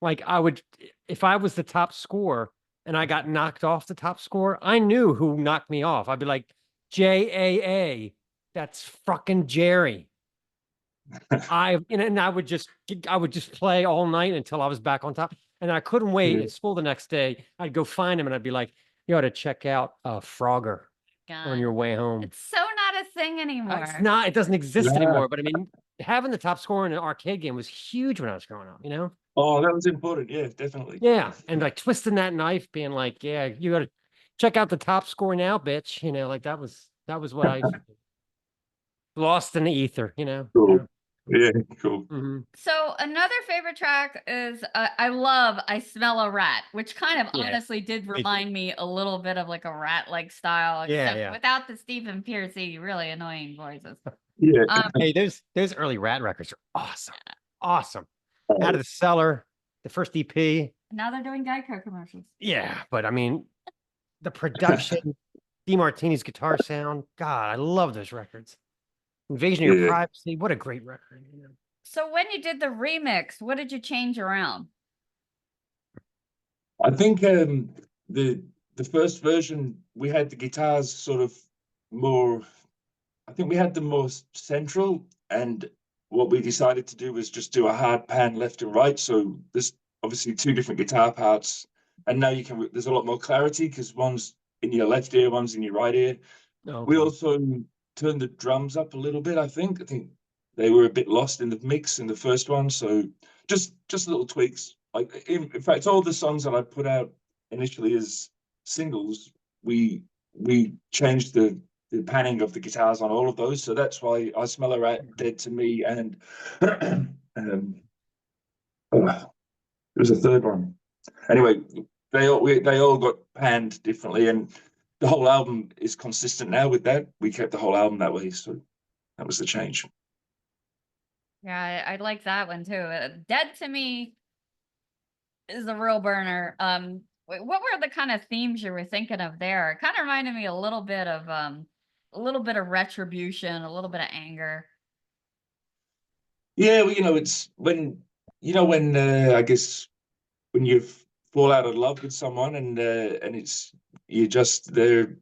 Like I would, if I was the top scorer and I got knocked off the top score, I knew who knocked me off. I'd be like, JAA, that's fucking Jerry. And I would just play all night until I was back on top. And I couldn't wait. Yeah. At school the next day, I'd go find him and I'd be like, you ought to check out Frogger on God. your way home. It's so not a thing anymore. It's not, it doesn't exist Yeah. anymore. But I mean, having the top score in an arcade game was huge when I was growing up, you know? Oh, that was important. Yeah, definitely. Yeah. And like twisting that knife, being like, yeah, you got to check out the top score now, bitch. You know, like that was what I lost in the ether, you know? Cool. Yeah, cool. Mhm. So another favorite track is I love I Smell a Rat, which kind of Yeah, honestly did too. remind me a little bit of like a rat-like style, Yeah, except yeah. without the Stephen Piercy really annoying voices. Yeah. Hey, those early Rat records are awesome. Awesome. Out of the Cellar, the first EP. Now they're doing Geico commercials. Yeah, but I mean, the production, DeMartini's guitar sound. God, I love those records. Invasion of Your Yeah. Privacy. What a great record. You know? So when you did the remix, what did you change around? I think the first version we had the guitars sort of more. I think we had them more central, and what we decided to do was just do a hard pan left and right. So there's obviously two different guitar parts, and now there's a lot more clarity because one's in your left ear, one's in your right ear. Oh, We okay. also turned the drums up a little bit. I think they were a bit lost in the mix in the first one, so just little tweaks. Like in fact, all the songs that I put out initially as singles, we changed the panning of the guitars on all of those. So that's why I Smell a Rat, Dead to Me, and there was a third one. Anyway, they all got panned differently, and the whole album is consistent now with that. We kept the whole album that way, so that was the change. Yeah, I like that one too. Dead to Me is a real burner. What were the kind of themes you were thinking of there? It kind of reminded me a little bit of retribution, a little bit of anger. Yeah, well, it's when I guess when you fall out of love with someone and it's they're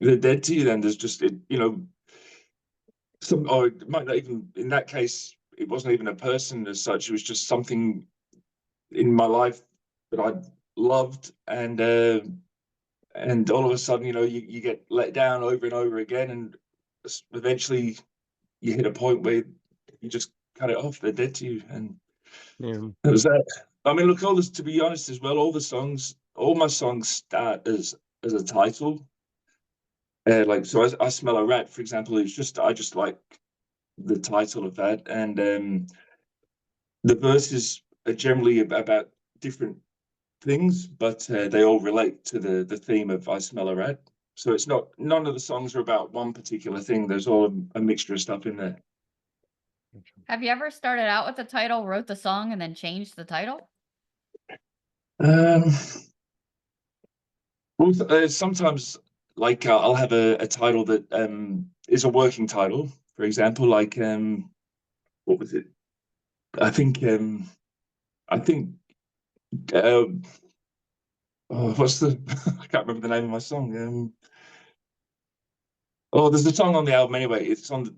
dead to you. Then there's just or it might not even, in that case, it wasn't even a person as such. It was just something in my life that I loved, and all of a sudden, you get let down over and over again, and eventually you hit a point where you just cut it off. They're dead to you, and Yeah. that was that. I mean, look, all this, to be honest as well, all my songs start as a title. Like, so I smell a rat, for example. I just like the title of that, and the verses are generally about different things, but they all relate to the theme of I smell a rat. So it's not, none of the songs are about one particular thing. There's all a mixture of stuff in there. Have you ever started out with the title, wrote the song, and then changed the title? Um, well, sometimes like I'll have a title that is a working title. For example, like what was it? I think I think what's the I can't remember the name of my song. Oh, there's a song on the album anyway. It's on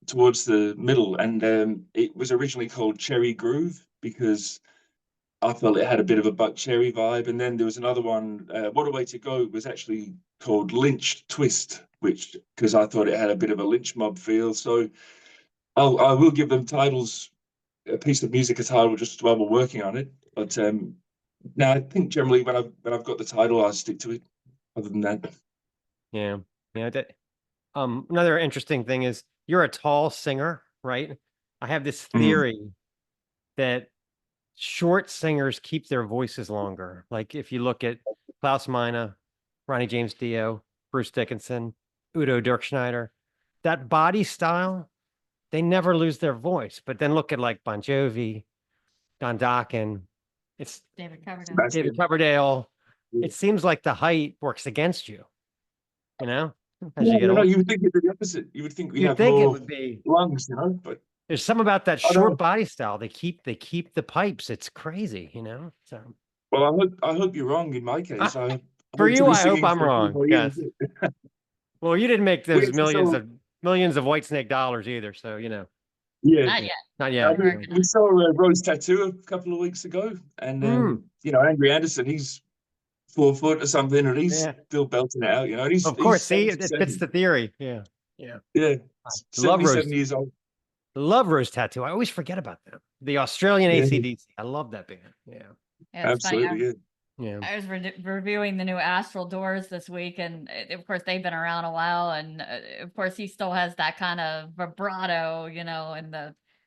towards the middle, and it was originally called Cherry Groove because I felt it had a bit of a Buck Cherry vibe. And then there was another one, What a Way to Go, was actually called Lynch Twist, which because I thought it had a bit of a lynch mob feel. So I will give them titles, a piece of music a title just while we're working on it. But now I think generally when I've got the title, I stick to it. Other than that, Yeah. Yeah. Another interesting thing is you're a tall singer, right? I have this theory that short singers keep their voices longer. Like if you look at Klaus Meine, Ronnie James Dio, Bruce Dickinson, Udo Dirkschneider, that body style, they never lose their voice. But then look at like Bon Jovi, Don Dokken, it's David Coverdale. That's David good. Coverdale. Yeah. It seems like the height works against you, as you get No, older. you would think it'd be the opposite. You would think we'd You'd have think it more would be. lungs, But There's something about that I don't know. short body style. They keep the pipes. It's crazy, So Well, I hope you're wrong in my case. I for hope to you, be I hope singing I'm for a few wrong. more Yes. years. Well, you didn't make Well, those yeah, so millions of white snake dollars either. So yeah, Not yet. not Yeah, yet. we're working we saw Rose Tattoo a couple of weeks ago, and Andrew Anderson, he's 4 foot or something, and he's Yeah. still belting it out. And he's Of course. See, it 77. fits the theory. Yeah. Yeah. Yeah, I love 77 Rose. years old. Love Rose Tattoo. I always forget about them. The Australian Yeah. AC/DC. I love that band. Yeah. Yeah, it's funny. Absolutely, Yeah. I was reviewing the new Astral Doors this week, and of course they've been around a while, and of course he still has that kind of vibrato,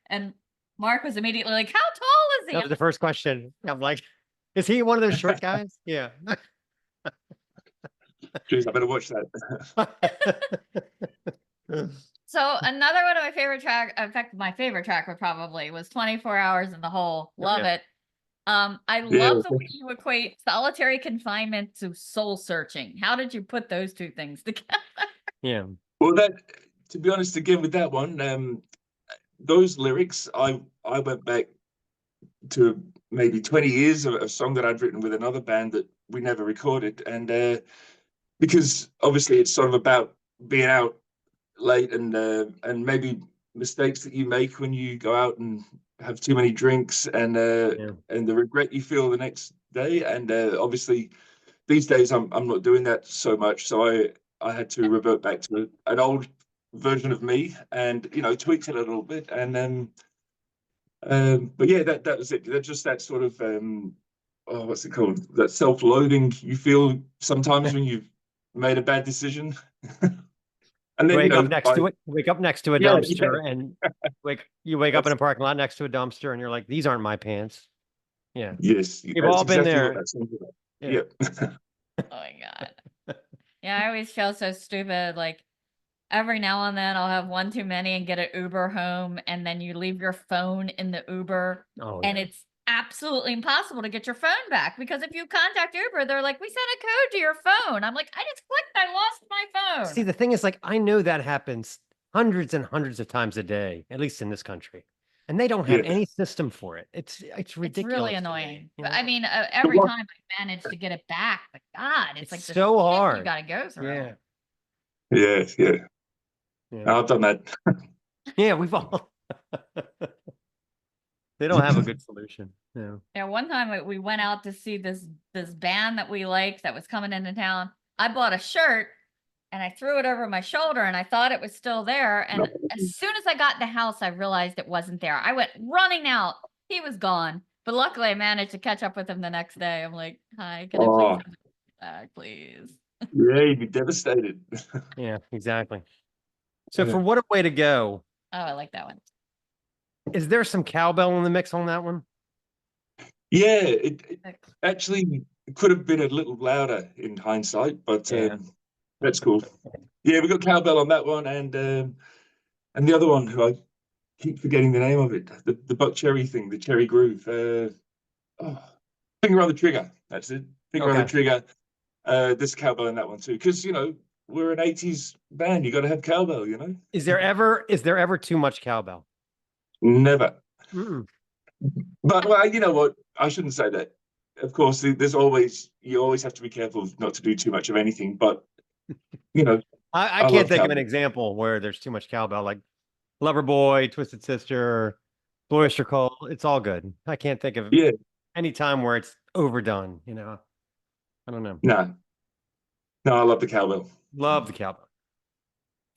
and Mark was immediately like, "How tall is he?" That was the first question. I'm like, is he one of those short guys? Yeah. Jeez, I better watch that. So another one of my favorite track, in fact, my favorite track was 24 Hours in the Hole. Love yeah. it. I Yeah. love the way you equate solitary confinement to soul searching. How did you put those two things together? Yeah. Well, to be honest, again with that one, those lyrics, I went back to maybe 20 years of a song that I'd written with another band that we never recorded, and because obviously it's sort of about being out late and maybe mistakes that you make when you go out and have too many drinks, and the regret you feel the next day, and obviously these days I'm not doing that so much, so I had to revert back to an old version of me and tweaked it a little bit, and then but yeah, that was it. Just that sort of what's it called, that self-loathing you feel sometimes when you've made a bad decision. And then Wake up next to it. Wake up next to a Yeah, dumpster, and you wake up in a parking lot next to a dumpster, and you're like, "These aren't my pants." Yeah, Yes, we've that's all been exactly there. what that song's about. Yeah. Yep. Oh my God. Yeah, I always feel so stupid. Like every now and then I'll have one too many and get an Uber home, and then you leave your phone in the Uber, Oh, and yeah. it's absolutely impossible to get your phone back because if you contact Uber, they're like, "We sent a code to your phone." I'm like, "I just clicked, I lost my phone." See, the thing is, like, I know that happens hundreds and hundreds of times a day, at least in this country, and they don't have Yeah. any system for it. It's It's ridiculous. really to me, annoying. you But know? I mean, every time I manage to get it back, but God, it's like the so shit hard. you got to go through. Yeah. Yeah. Yeah. I've done that. Yeah, we've all. They don't have a good solution. No. Yeah, one time we went out to see this band that we liked that was coming into town. I bought a shirt and I threw it over my shoulder and I thought it was still there. And as soon as I got in the house, I realized it wasn't there. I went running out. He was gone. But luckily, I managed to catch up with him the next day. I'm like, "Hi, can I please Oh, have it back, please?" yeah, you'd be devastated. Yeah, exactly. So Yeah. for What a Way to Go, Oh, I like that one. is there some cowbell in the mix on that one? Yeah, it actually could have been a little louder in hindsight, but Yeah. that's cool. Yeah, we got cowbell on that one, and the other one who I keep forgetting the name of it, the buck cherry thing, the cherry groove. Oh, finger on the trigger. That's it. Finger on the Okay. trigger. There's cowbell in that one too, because we're an '80s band. You got to have cowbell. Is there ever too much cowbell? Never. Mm-mm. But well, you know what? I shouldn't say that. Of course, you always have to be careful not to do too much of anything. But I I can't love think of an cowbell. example where there's too much cowbell, like Loverboy, Twisted Sister, Blue Oyster Cult. It's all good. I can't think of Yeah, any time where it's overdone. I don't know. no, I love the cowbell. Love the cowbell.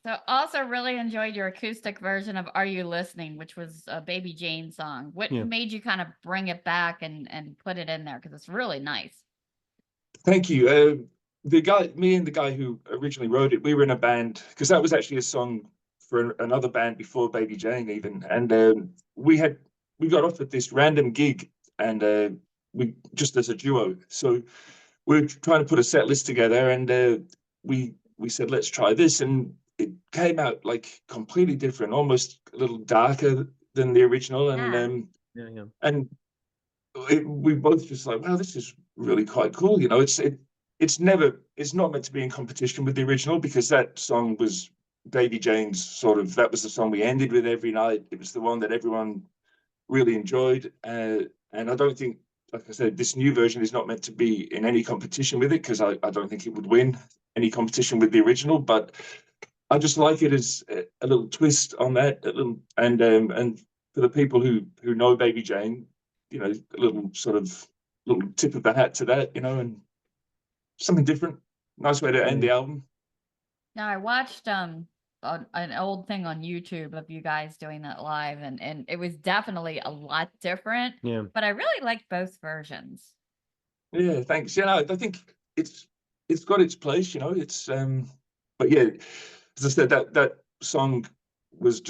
So also really enjoyed your acoustic version of "Are You Listening," which was a Baby Jane song. What Yeah. made you kind of bring it back and put it in there? Because it's really nice. Thank you. Me and the guy who originally wrote it, we were in a band because that was actually a song for another band before Baby Jane even, and we got offered this random gig, and we just as a duo. So we were trying to put a set list together, and we said let's try this, and it came out like completely different, almost a little darker than the original, and Yeah. Yeah. and we both just like, wow, this is really quite cool. It's not meant to be in competition with the original because that song was Baby Jane's that was the song we ended with every night. It was the one that everyone really enjoyed. And I don't think, like I said, this new version is not meant to be in any competition with it because I don't think it would win any competition with the original, but I just like it as a little twist on that, and for the people who know Baby Jane, a little little tip of the hat to that, and something different. Nice way to end the album. Now I watched an old thing on YouTube of you guys doing that live, and it was definitely a lot different. Yeah. But I really liked both versions. Yeah, thanks. Yeah, no, I think it's got its place, It's but yeah, as I said, that song was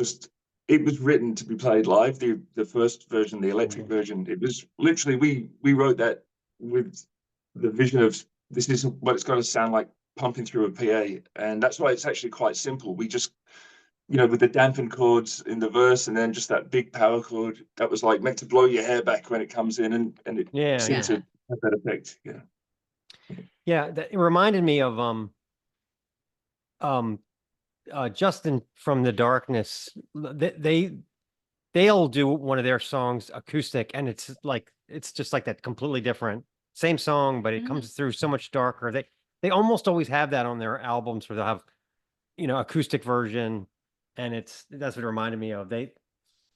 it was written to be played live. The first version, the electric version, it was literally we wrote that with the vision of this is what it's got to sound like pumping through a PA, and that's why it's actually quite simple. We just with the dampened chords in the verse, and then just that big power chord that was like meant to blow your hair back when it comes in, and it Yeah. seemed to have that effect. Yeah. Yeah. It reminded me of Justin from the Darkness. They'll do one of their songs acoustic, and it's just like that, completely different. Same song, but it comes through so much darker. They almost always have that on their albums where they'll have, acoustic version, and that's what it reminded me of. They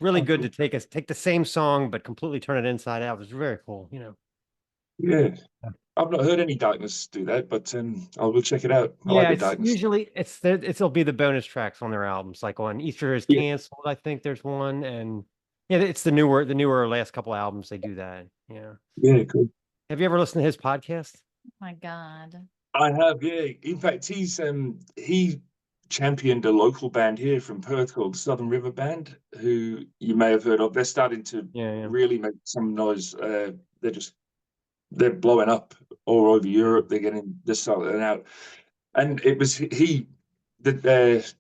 really good to take the same song but completely turn it inside out. It was very cool, Yeah. I've not heard any Darkness do that, but I will check it out. I Yeah, like the it's Darkness. usually it'll be the bonus tracks on their albums, like on Easter is Yeah. Canceled. I think there's one, and yeah, it's the newer last couple albums they do that. Yeah. Yeah, cool. Have you ever listened to his podcast? Oh my God. I have, yeah. In fact, he championed a local band here from Perth called Southern River Band, who you may have heard of. They're starting to Yeah. really make some noise. They're blowing up all over Europe. They're getting this selling out, and it was the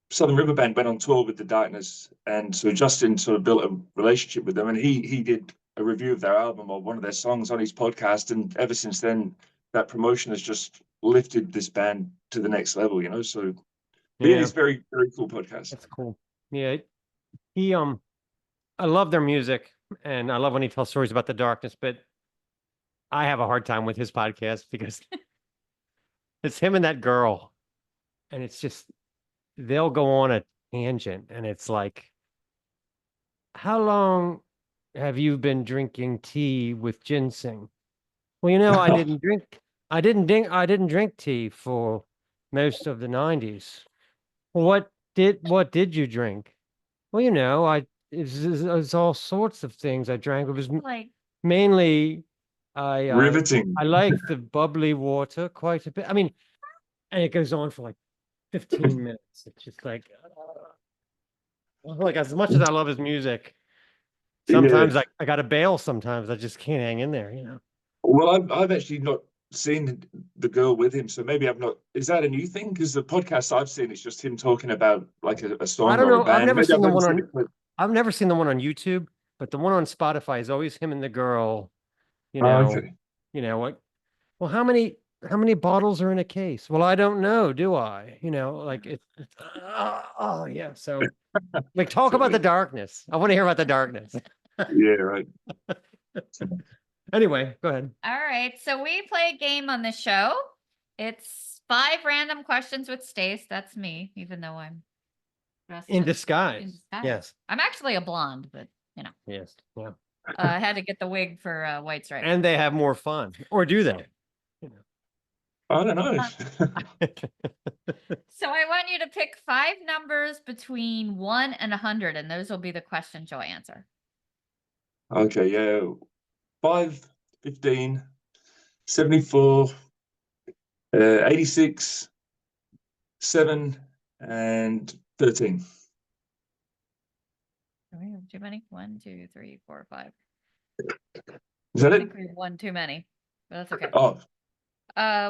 Southern River Band went on tour with the Darkness, and so Justin sort of built a relationship with them, and he did a review of their album or one of their songs on his podcast, and ever since then, that promotion has just lifted this band to the next level, So yeah, it's very, very cool podcast. That's cool. Yeah, I love their music, and I love when he tells stories about the Darkness, but I have a hard time with his podcast because it's him and that girl, and it's just they'll go on a tangent, and it's like, how long have you been drinking tea with ginseng? Well, I didn't drink tea for most of the 90s. What did you drink? Well, it's all sorts of things I drank. It was Like Mainly, Riveting. I like the bubbly water quite a bit. I mean, and it goes on for like 15 minutes. It's just like as much as I love his music, Yeah. sometimes I got to bail. Sometimes I just can't hang in there, you know. Well, I've actually not seen the girl with him, so maybe I've not. Is that a new thing? Because the podcast I've seen is just him talking about like a I song don't or a know. band. Maybe I've never seen it. I've never seen the one on YouTube, but the one on Spotify is always him and the girl, you Oh, know, okay. what, well, how many bottles are in a case? Well, I don't know, do I? You know, like oh yeah. So like talk about the darkness. I want to hear about the darkness. Yeah, right. Anyway, go ahead. All right. So we play a game on the show. It's 5 random questions with Stace. That's me, even though I'm dressed In as- disguise. disguise. Yes. I'm actually a blonde, but Yes. Yeah. I had to get the wig for White Stripe. And they have more fun. Or do they? I don't know. So I want you to pick 5 numbers between 1 and 100, and those will be the questions you'll answer. Okay, yeah. 5, 15, 74, 86, 7, and 13. Do we have too many? 1, 2, 3, 4, 5. Is that I it? think we have one too many, but that's okay. Oh,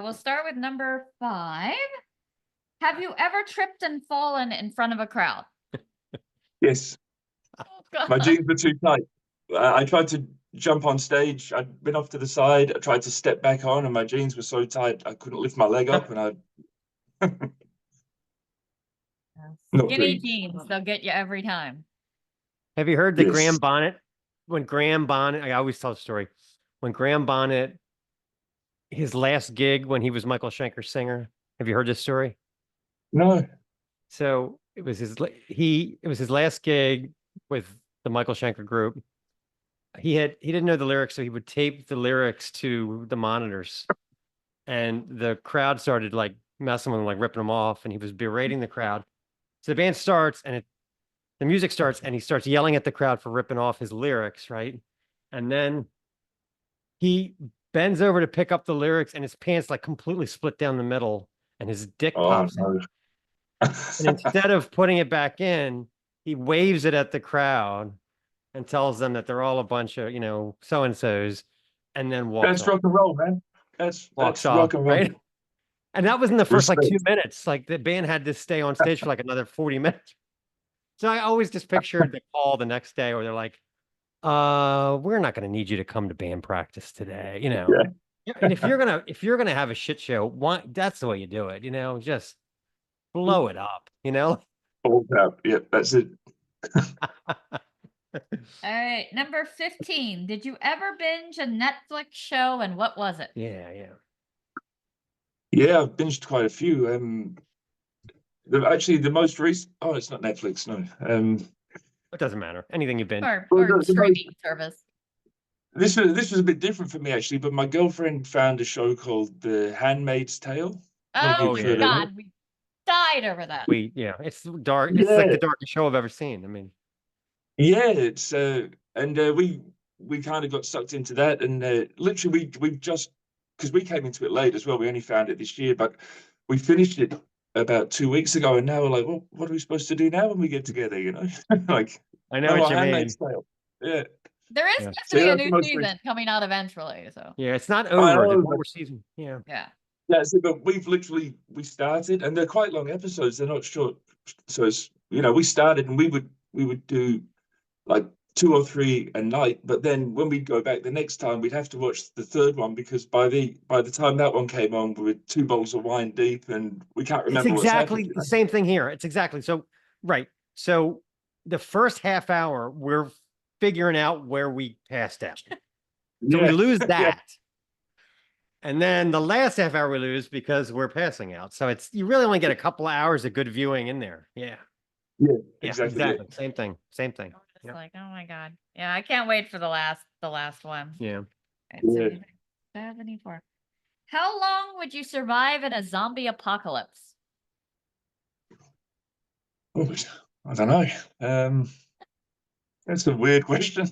We'll start with number 5. Have you ever tripped and fallen in front of a crowd? yes. Oh, My God. jeans were too tight. I tried to jump on stage. I'd been off to the side. I tried to step back on, and my jeans were so tight I couldn't lift my leg up. And I not Skinny pleased. jeans, they'll get you every time. Have you heard the Graham Yes. Bonnet? When Graham Bonnet, I always tell the story. When Graham Bonnet, his last gig when he was Michael Schenker's singer. Have you heard this story? No. So it was his last gig with the Michael Schenker group. He didn't know the lyrics, so he would tape the lyrics to the monitors, and the crowd started like messing with him, like ripping him off, and he was berating the crowd. So the band starts, and the music starts, and he starts yelling at the crowd for ripping off his lyrics, right? And then he bends over to pick up the lyrics, and his pants like completely split down the middle, and his dick Oh pops out. no. And instead of putting it back in, he waves it at the crowd and tells them that they're all a bunch of, so-and-sos, and then walks That's off. rock and roll, man. That's Walks rock off, and roll. right? And that was in the first like 2 Respect. minutes. Like the band had to stay on stage for like another 40 minutes. So I always just pictured the call the next day where they're like, we're not gonna need you to come to band practice today, Yeah. And if you're gonna have a shit show, that's the way you do it, just blow it up, All out. Yeah, that's it. All right, number 15. Did you ever binge a Netflix show, and what was it? Yeah. Yeah, I've binged quite a few. Actually, the most recent. Oh, it's not Netflix. No. It doesn't matter. Anything you've been. Or Well, the streaming service. This was a bit different for me actually, but my girlfriend found a show called The Handmaid's Tale. Oh, yeah. God, we died over that. It's dark. It's like Yeah. the darkest show I've ever seen. I mean, Yeah, it's and we kind of got sucked into that, and literally we just because we came into it late as well. We only found it this year, but we finished it about 2 weeks ago, and now we're like, well, what are we supposed to do now when we get together? Like, I know what you mean. Handmaid's Tale. Yeah. There is Yeah. supposed So to be yeah, a that's the new most season coming out eventually, so Yeah, it's not I over. There's know, one but- more season. Yeah. yeah. Yeah, so, but we started, and they're quite long episodes. They're not short, so it's we started, and we would do like 2 or 3 a night. But then when we go back the next time, we'd have to watch the third one because by the time that one came on, we were 2 bottles of wine deep, and we can't It's remember what's exactly happened. the same thing here. It's exactly so. Right. So the first half hour, we're figuring out where we passed out. So we Yeah. lose that. And then the last half hour we lose because we're passing out. So you really only get a couple of hours of good viewing in there. Yeah. Yeah, Yeah, exactly. Yeah. Same thing. I'm just Yep. like, oh my God. Yeah, I can't wait for the last one. Yeah. Right, Yeah. 74. How long would you survive in a zombie apocalypse? Oh, I don't know. That's a weird question.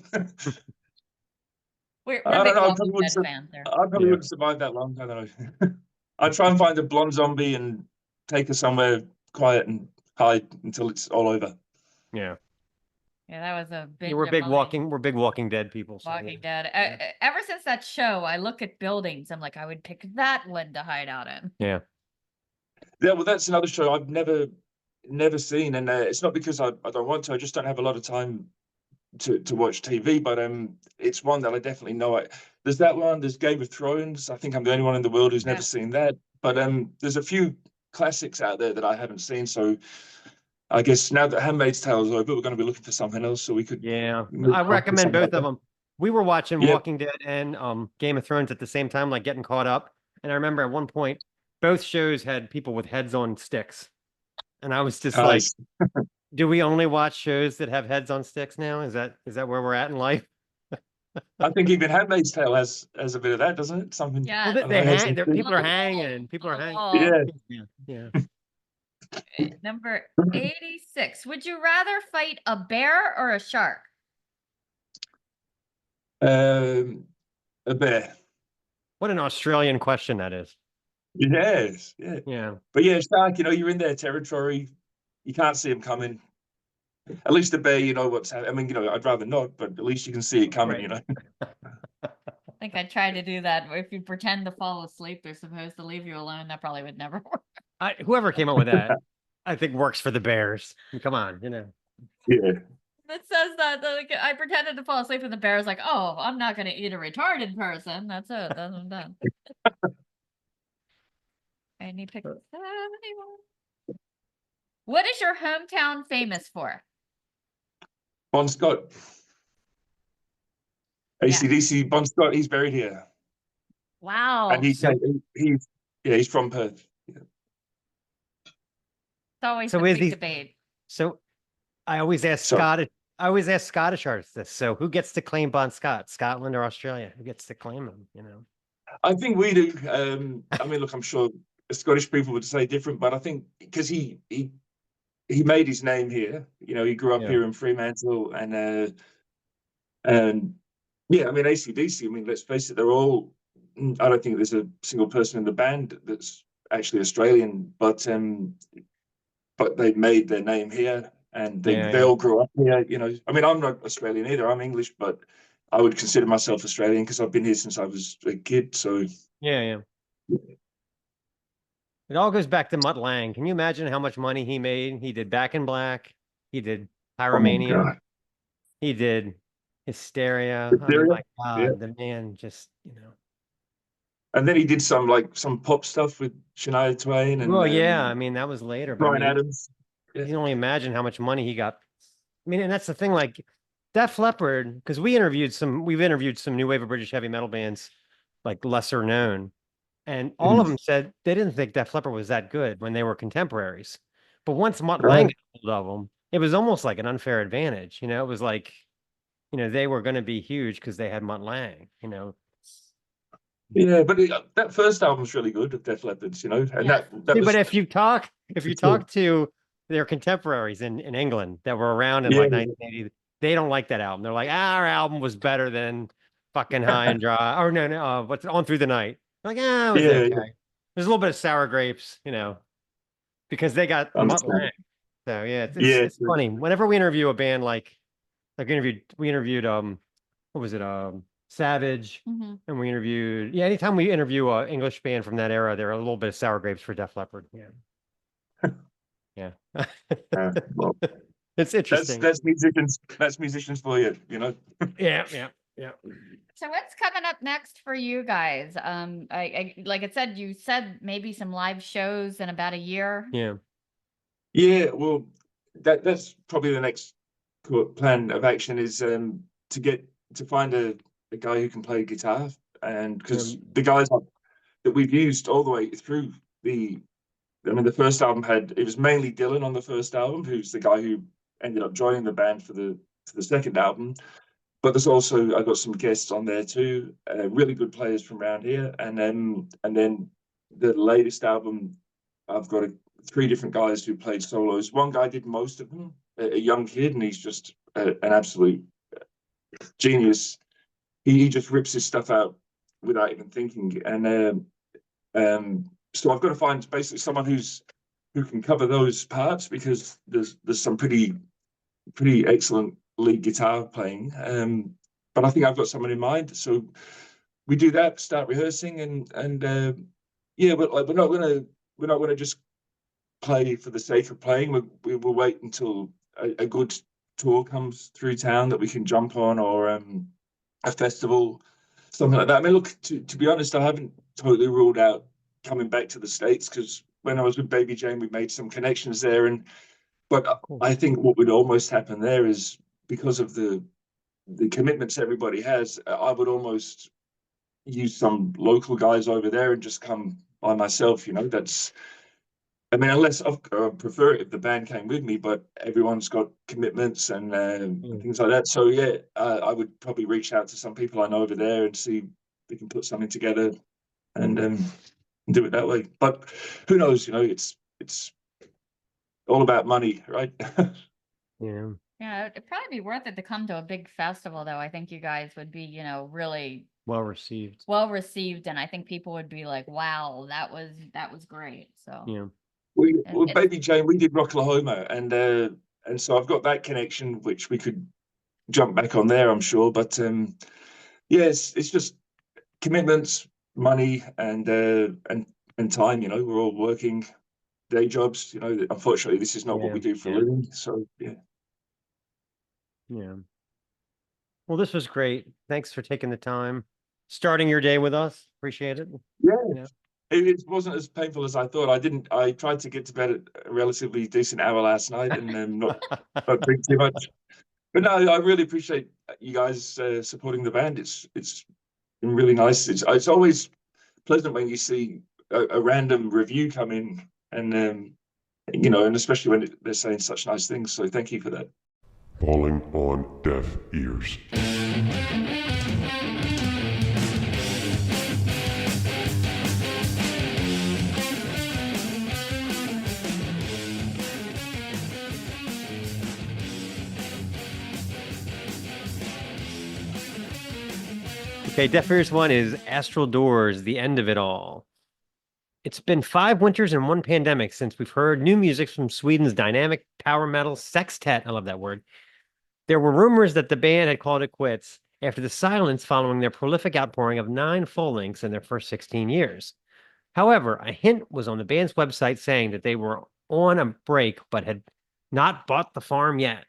We're I big don't know. I Walking probably wouldn't. Dead fans there. I probably wouldn't survive that long. I don't know. I'd try and find a blonde zombie and take her somewhere quiet and hide until it's all over. Yeah. Yeah, that was a big. Yeah, we're big Walking Dead people. So, Walking yeah. Dead. Ever since that show, I look at buildings. I'm like, I would pick that one to hide out in. Yeah. Yeah, well, that's another show I've never seen, and it's not because I don't want to. I just don't have a lot of time to watch TV. But it's one that I definitely know. There's that one. There's Game of Thrones. I think I'm the only one in the world who's Yeah. never seen that. But there's a few classics out there that I haven't seen. So I guess now that Handmaid's Tale is over, we're going to be looking for something else. So we could. Yeah. move I on to recommend something both like of them. We were watching Yeah. Walking Dead and Game of Thrones at the same time, like getting caught up. And I remember at one point, both shows had people with heads on sticks. And I was just that. like, do we only watch shows that have heads on sticks now? Is that where we're at in life? I think even Handmaid's Tale has a bit of that, doesn't it? Something. Yeah. Well, I don't they know, has hang. something- People are hanging. People are hanging. Oh, Yeah. Yeah. Number 86. Would you rather fight a bear or a shark? A bear. What an Australian question that is. Yes. Yeah. Yeah. But yeah, shark. You're in their territory. You can't see them coming. At least the bear, you know what's happening. I mean, I'd rather not, but at least you can see it coming. Right. I think I tried to do that. If you pretend to fall asleep, they're supposed to leave you alone. That probably would never work. Whoever came up with that, I think works for the Bears. Come on, Yeah. It says that like, I pretended to fall asleep, and the bear's like, "Oh, I'm not going to eat a retarded person. That's it. That's I'm done." And he picked 71. What is your hometown famous for? Bon Scott. AC/DC, Bon Scott, he's buried here. Wow. And he's from Perth. It's always So a is big he- debate. So I always ask So- Scottish. I always ask Scottish artists this. So who gets to claim Bon Scott? Scotland or Australia? Who gets to claim him? I think we do. I mean, look, I'm sure Scottish people would say different, but I think because he made his name here. He grew up Yeah. here in Fremantle, and yeah, I mean, AC/DC. I mean, let's face it, they're all. I don't think there's a single person in the band that's actually Australian, but they made their name here, and they all grew up here. I mean, I'm not Australian either. I'm English, but I would consider myself Australian because I've been here since I was a kid. So Yeah. It all goes back to Mutt Lange. Can you imagine how much money he made? He did Back in Black. He did Pyromania. God. He did Hysteria. I mean, Hysteria? my God, Yeah. the man just, And then he did some pop stuff with Shania Twain and Well, yeah. I mean, that was later. But I Bryan mean, Adams. you can only imagine how much money he got. I mean, and that's the thing, like Def Leppard, because we've interviewed some new wave of British heavy metal bands, like lesser known, and all of them said they didn't think Def Leppard was that good when they were contemporaries. But once Mutt Lange got hold of them, it was almost like an unfair advantage. It was like, they were going to be huge because they had Mutt Lange. Yeah, but that first album's really good of Def Leppard's, and Yeah. that was, But if you talk to their contemporaries in England that were around in like Yeah. 1980, they don't like that album. They're like, our album was better than fucking High and Dry, or no, what's On Through the Night. Like, it was Yeah, okay. yeah. There's a little bit of sour grapes, because they got Mutt Understand. Lange. So yeah, Yeah, it's funny. Whenever we interview a band like we interviewed what was it, Savage, Mhm. and we interviewed anytime we interview a English band from that era, there are a little bit of sour grapes for Def Leppard. Yeah. well, It's interesting. that's musicians. That's musicians for you, Yeah. So what's coming up next for you guys? I like I said, you said maybe some live shows in about a year. Yeah. Yeah, well, that's probably the next plan of action is to find a guy who can play guitar, and because the guys that we've used all the way through the first album it was mainly Dylan on the first album, who's the guy who ended up joining the band for the second album. But there's also, I got some guests on there too, really good players from around here. And then the latest album, I've got 3 different guys who played solos. One guy did most of them, a young kid, and he's just an absolute genius. he just rips his stuff out without even thinking. And so I've got to find basically someone who can cover those parts, because there's some pretty excellent lead guitar playing. But I think I've got someone in mind. So we do that, start rehearsing, and yeah, but like we're not gonna just play for the sake of playing. We will wait until a good tour comes through town that we can jump on, or a festival, something like that. I mean, look, to be honest, I haven't totally ruled out coming back to the States, because when I was with Baby Jane, we made some connections there. But I think what would almost happen there is, because of the commitments everybody has, I would almost use some local guys over there and just come by myself. That's, I mean, unless I prefer it if the band came with me, but everyone's got commitments and things like that. So yeah, I would probably reach out to some people I know over there and see if we can put something together and do it that way. But who knows? It's all about money, right? Yeah. Yeah, it'd probably be worth it to come to a big festival, though. I think you guys would be, really Well received. well received, and I think people would be like, "Wow, that was great." So Yeah. Well, Baby Jane, we did Rocklahoma, and so I've got that connection, which we could jump back on there, I'm sure. But yeah, it's just commitments, money, and time. We're all working day jobs. Unfortunately, this is not what we do for a living. So yeah. Yeah. Well, this was great. Thanks for taking the time, starting your day with us. Appreciate it. Yeah. It wasn't as painful as I thought. I tried to get to bed at a relatively decent hour last night and not drink too much. But no, I really appreciate you guys supporting the band. It's been really nice. It's always pleasant when you see a random review come in, and and especially when they're saying such nice things. So thank you for that. Falling on deaf ears. Okay, Deaf Ears 1 is Astral Doors, The End of It All. It's been 5 winters and 1 pandemic since we've heard new music from Sweden's dynamic power metal sextet. I love that word. There were rumors that the band had called it quits after the silence following their prolific outpouring of 9 full lengths in their first 16 years. However, a hint was on the band's website saying that they were on a break but had not bought the farm yet.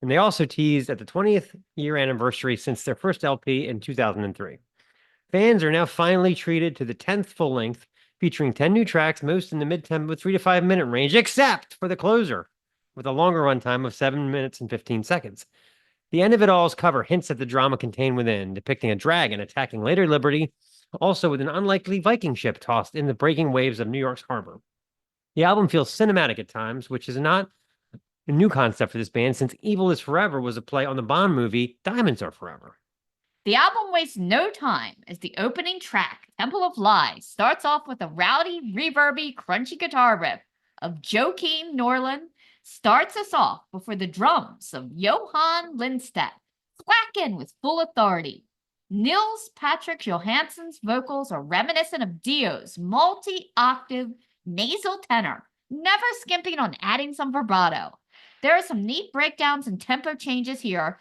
And they also teased at the 20th year anniversary since their first LP in 2003. Fans are now finally treated to the 10th full length, featuring 10 new tracks, most in the mid-tempo 3 to 5 minute range, except for the closer, with a longer runtime of 7 minutes and 15 seconds. The End of It All's cover hints at the drama contained within, depicting a dragon attacking Lady Liberty, also with an unlikely Viking ship tossed in the breaking waves of New York's harbor. The album feels cinematic at times, which is not a new concept for this band, since Evil is Forever was a play on the Bond movie Diamonds Are Forever. The album wastes no time, as the opening track, Temple of Lies, starts off with a rowdy, reverby, crunchy guitar riff of Joachim Norlin, starts us off before the drums of Johan Lindstedt thwack in with full authority. Nils Patrick Johansson's vocals are reminiscent of Dio's multi-octave nasal tenor, never skimping on adding some vibrato. There are some neat breakdowns and tempo changes here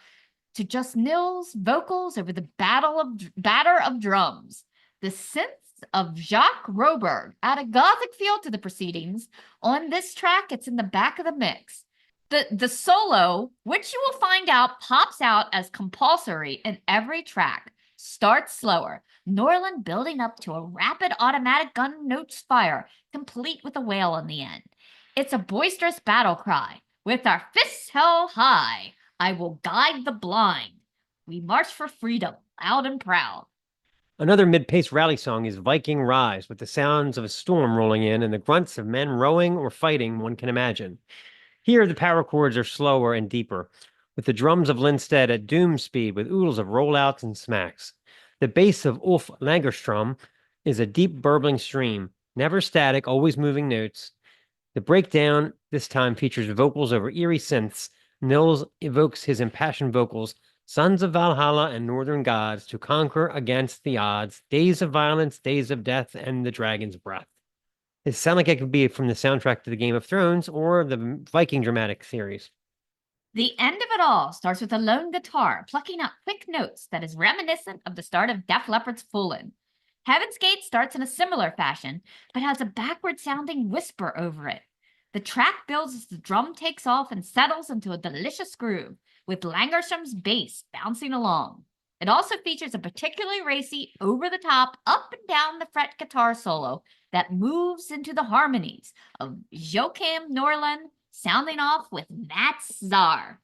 to just Nils' vocals over the batter of drums. The synths of Jacques Roberg add a gothic feel to the proceedings. On this track, it's in the back of the mix. The solo, which you will find out pops out as compulsory in every track, starts slower, Norlin building up to a rapid automatic gun notes fire, complete with a wail in the end. It's a boisterous battle cry. With our fists held high, I will guide the blind. We march for freedom, loud and proud. Another mid-paced rally song is Viking Rise, with the sounds of a storm rolling in and the grunts of men rowing or fighting one can imagine. Here, the power chords are slower and deeper, with the drums of Lindstedt at doom speed with oodles of rollouts and smacks. The bass of Ulf Lagerstrom is a deep burbling stream, never static, always moving notes. The breakdown this time features vocals over eerie synths. Nils evokes his impassioned vocals, Sons of Valhalla and Northern Gods to conquer against the odds, days of violence, days of death, and the dragon's breath. It sounds like it could be from the soundtrack to the Game of Thrones or the Viking dramatic series. The end of it all starts with a lone guitar plucking out quick notes that is reminiscent of the start of Def Leppard's Foolin'. Heaven's Gate starts in a similar fashion, but has a backward-sounding whisper over it. The track builds as the drum takes off and settles into a delicious groove, with Langersham's bass bouncing along. It also features a particularly racy, over-the-top, up and down the fret guitar solo that moves into the harmonies of Joachim Norlin, sounding off with Mats Czar.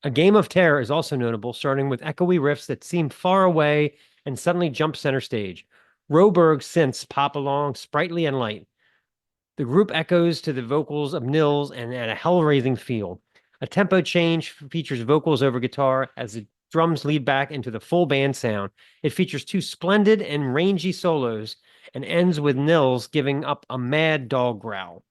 A Game of Terror is also notable, starting with echoey riffs that seem far away and suddenly jump center stage. Roberg's synths pop along, sprightly and light. The group echoes to the vocals of Nils and at a hell-raising feel. A tempo change features vocals over guitar as the drums lead back into the full band sound. It features two splendid and rangy solos and ends with Nils giving up a mad dog growl.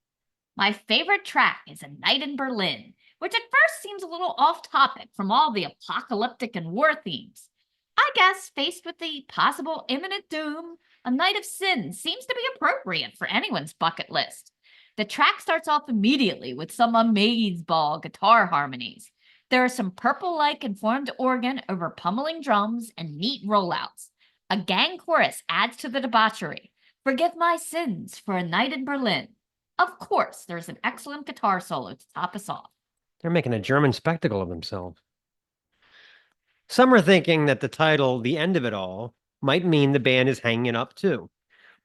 My favorite track is A Night in Berlin, which at first seems a little off-topic from all the apocalyptic and war themes. I guess, faced with the possible imminent doom, A Night of Sin seems to be appropriate for anyone's bucket list. The track starts off immediately with some amazeballs guitar harmonies. There are some purple-like informed organ over pummeling drums and neat rollouts. A gang chorus adds to the debauchery. Forgive my sins for A Night in Berlin. Of course, there's an excellent guitar solo to top us off. They're making a German spectacle of themselves. Some are thinking that the title, The End of It All, might mean the band is hanging it up too.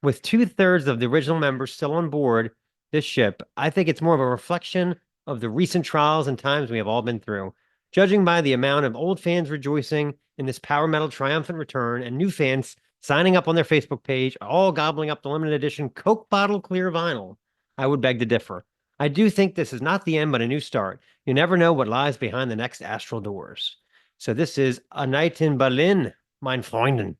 With 2/3 of the original members still on board this ship, I think it's more of a reflection of the recent trials and times we have all been through. Judging by the amount of old fans rejoicing in this power metal triumphant return and new fans signing up on their Facebook page, all gobbling up the limited edition Coke bottle clear vinyl, I would beg to differ. I do think this is not the end, but a new start. You never know what lies behind the next astral doors. So this is A Night in Berlin, mein Freunden.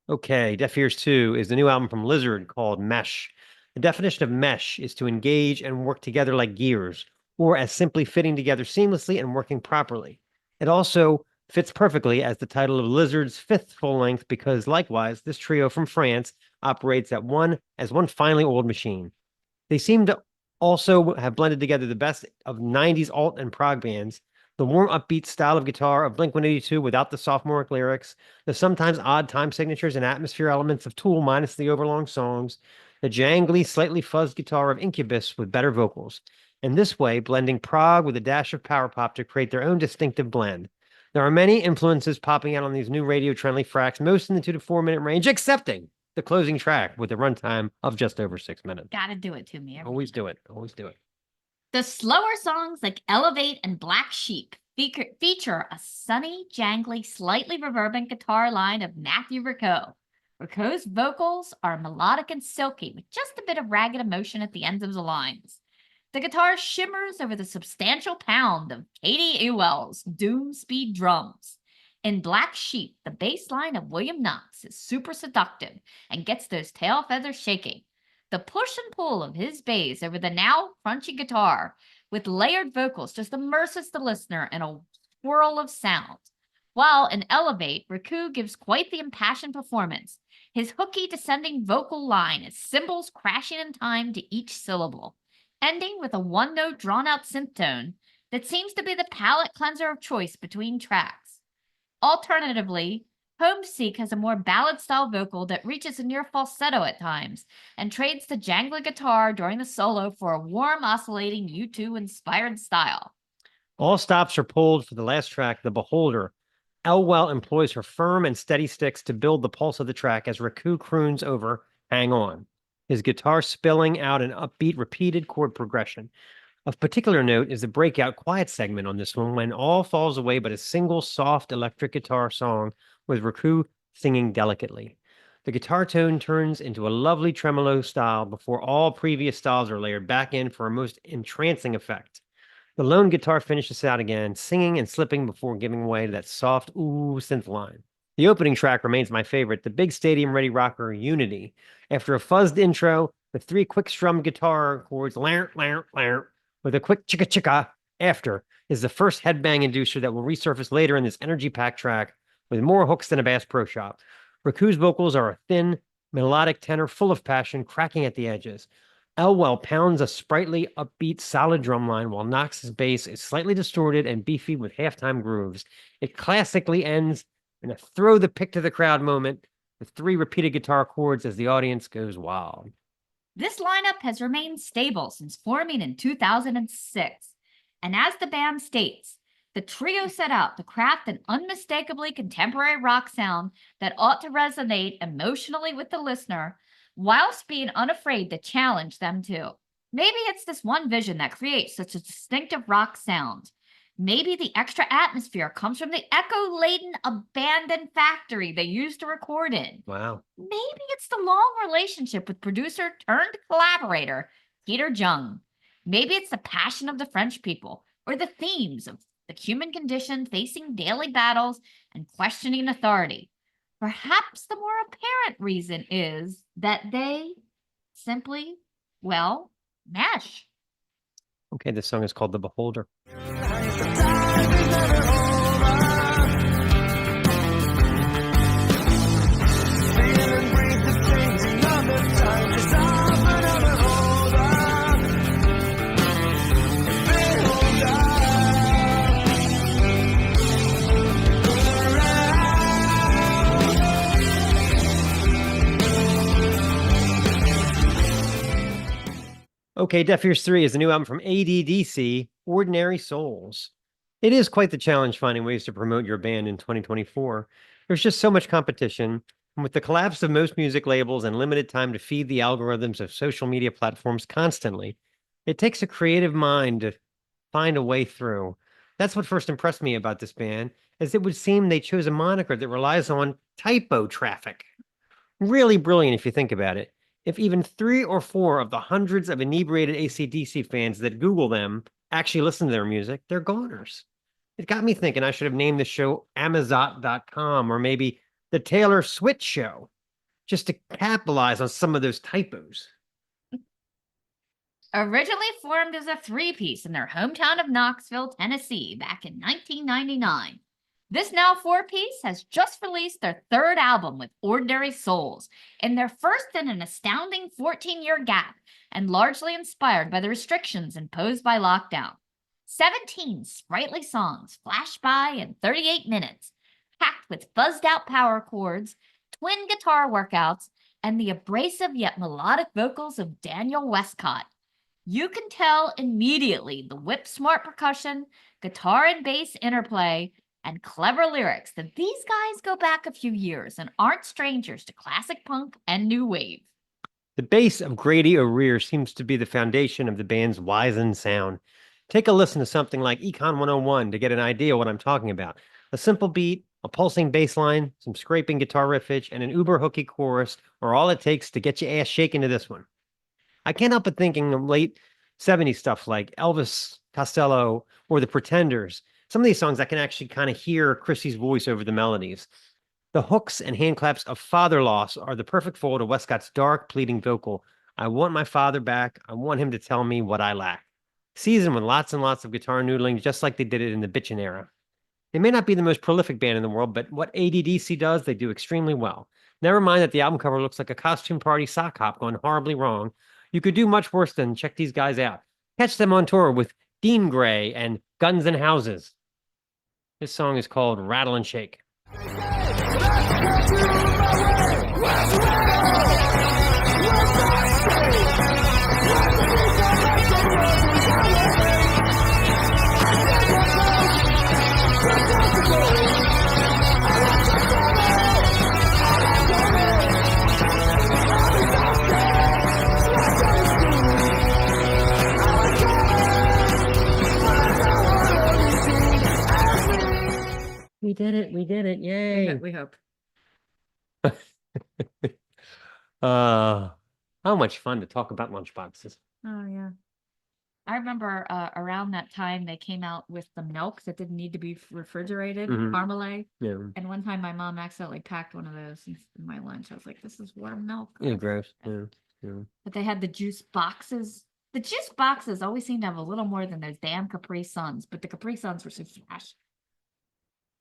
Okay, Deaf Ears 2 is the new album from Lizard called Mesh. The definition of mesh is to engage and work together like gears, or as simply fitting together seamlessly and working properly. It also fits perfectly as the title of Lizard's 5th full length because, likewise, this trio from France operates as one finely oiled machine. They seem to also have blended together the best of 90s alt and prog bands, the warm, upbeat style of guitar of Blink-182 without the sophomoric lyrics, the sometimes odd time signatures and atmosphere elements of Tool minus the overlong songs, the jangly, slightly fuzzed guitar of Incubus with better vocals. In this way, blending prog with a dash of power pop to create their own distinctive blend. There are many influences popping out on these new radio-friendly fracks, most in the 2 to 4 minute range, excepting the closing track with a runtime of just over 6 minutes. Gotta do it to me. Always do it. Always do it. The slower songs like Elevate and Black Sheep feature a sunny, jangly, slightly reverberant guitar line of Matthew Rico. Rico's vocals are melodic and silky, with just a bit of ragged emotion at the ends of the lines. The guitar shimmers over the substantial pound of Katie Ewell's doom speed drums. In Black Sheep, the bass line of William Knox is super seductive and gets those tail feathers shaking. The push and pull of his bass over the now crunchy guitar with layered vocals just immerses the listener in a swirl of sound. While in Elevate, Riku gives quite the impassioned performance. His hooky descending vocal line is cymbals crashing in time to each syllable, ending with a one-note drawn-out synth tone that seems to be the palate cleanser of choice between tracks. Alternatively, Homeseek has a more ballad-style vocal that reaches a near falsetto at times and trades the jangly guitar during the solo for a warm, oscillating U2-inspired style. All stops are pulled for the last track, The Beholder. Elwell employs her firm and steady sticks to build the pulse of the track as Riku croons over Hang On, his guitar spilling out an upbeat, repeated chord progression. Of particular note is the breakout quiet segment on this one when all falls away but a single soft electric guitar song with Raku singing delicately. The guitar tone turns into a lovely tremolo style before all previous styles are layered back in for a most entrancing effect. The lone guitar finishes out again, singing and slipping before giving way to that soft ooh synth line. The opening track remains my favorite, the big stadium-ready rocker Unity. After a fuzzed intro, the 3 quick-strummed guitar chords, with a quick chicka-chicka after, is the first headbang inducer that will resurface later in this energy-packed track with more hooks than a Bass Pro Shop. Raku's vocals are a thin, melodic tenor full of passion, cracking at the edges. Elwell pounds a sprightly, upbeat, solid drum line, while Knox's bass is slightly distorted and beefy with halftime grooves. It classically ends in a throw the pick to the crowd moment with 3 repeated guitar chords as the audience goes wild. This lineup has remained stable since forming in 2006, and as the band states, the trio set out to craft an unmistakably contemporary rock sound that ought to resonate emotionally with the listener, whilst being unafraid to challenge them too. Maybe it's this one vision that creates such a distinctive rock sound. Maybe the extra atmosphere comes from the echo-laden abandoned factory they used to record in. Wow. Maybe it's the long relationship with producer turned collaborator Peter Jung. Maybe it's the passion of the French people, or the themes of the human condition facing daily battles and questioning authority. Perhaps the more apparent reason is that they simply, well, mesh. Okay, this song is called The Beholder. Okay, Deaf Ears 3 is a new album from ADDC, Ordinary Souls. It is quite the challenge finding ways to promote your band in 2024. There's just so much competition, and with the collapse of most music labels and limited time to feed the algorithms of social media platforms constantly, it takes a creative mind to find a way through. That's what first impressed me about this band, as it would seem they chose a moniker that relies on typo traffic. Really brilliant if you think about it. If even 3 or 4 of the hundreds of inebriated AC/DC fans that Google them actually listen to their music, they're goners. It got me thinking I should have named the show Amazon.com or maybe the Taylor Swift Show, just to capitalize on some of those typos. Originally formed as a 3-piece in their hometown of Knoxville, Tennessee, back in 1999. This now 4-piece has just released their 3rd album with Ordinary Souls, in their first in an astounding 14-year gap, and largely inspired by the restrictions imposed by lockdown. 17 sprightly songs flash by in 38 minutes, packed with buzzed-out power chords, twin guitar workouts, and the abrasive yet melodic vocals of Daniel Westcott. You can tell immediately the whip-smart percussion, guitar and bass interplay, and clever lyrics that these guys go back a few years and aren't strangers to classic punk and new wave. The bass of Grady O'Rear seems to be the foundation of the band's wizened sound. Take a listen to something like Econ 101 to get an idea what I'm talking about. A simple beat, a pulsing bass line, some scraping guitar riffage, and an uber hooky chorus are all it takes to get your ass shaking to this one. I can't help but thinking of late 70s stuff like Elvis Costello or The Pretenders. Some of these songs I can actually kind of hear Chrissy's voice over the melodies. The hooks and hand claps of Father Loss are the perfect fold of Westcott's dark, pleading vocal. I want my father back. I want him to tell me what I lack. Seasoned with lots and lots of guitar noodling, just like they did it in the Bitchin' era. They may not be the most prolific band in the world, but what ADDC does, they do extremely well. Never mind that the album cover looks like a costume party sock hop gone horribly wrong. You could do much worse than check these guys out. Catch them on tour with Dean Gray and Guns and Houses. This song is called Rattle and Shake. we did it. We did it. Yay. We hope. How much fun to talk about lunchboxes. Oh yeah. I remember around that time they came out with the milk that didn't need to be refrigerated, Mhm. Parmalee. Yeah. And one time my mom accidentally packed one of those in my lunch. I was like, this is warm milk. Yeah, gross. Yeah. Yeah. But they had the juice boxes. The juice boxes always seem to have a little more than those damn Capri Suns, but the Capri Suns were so flash.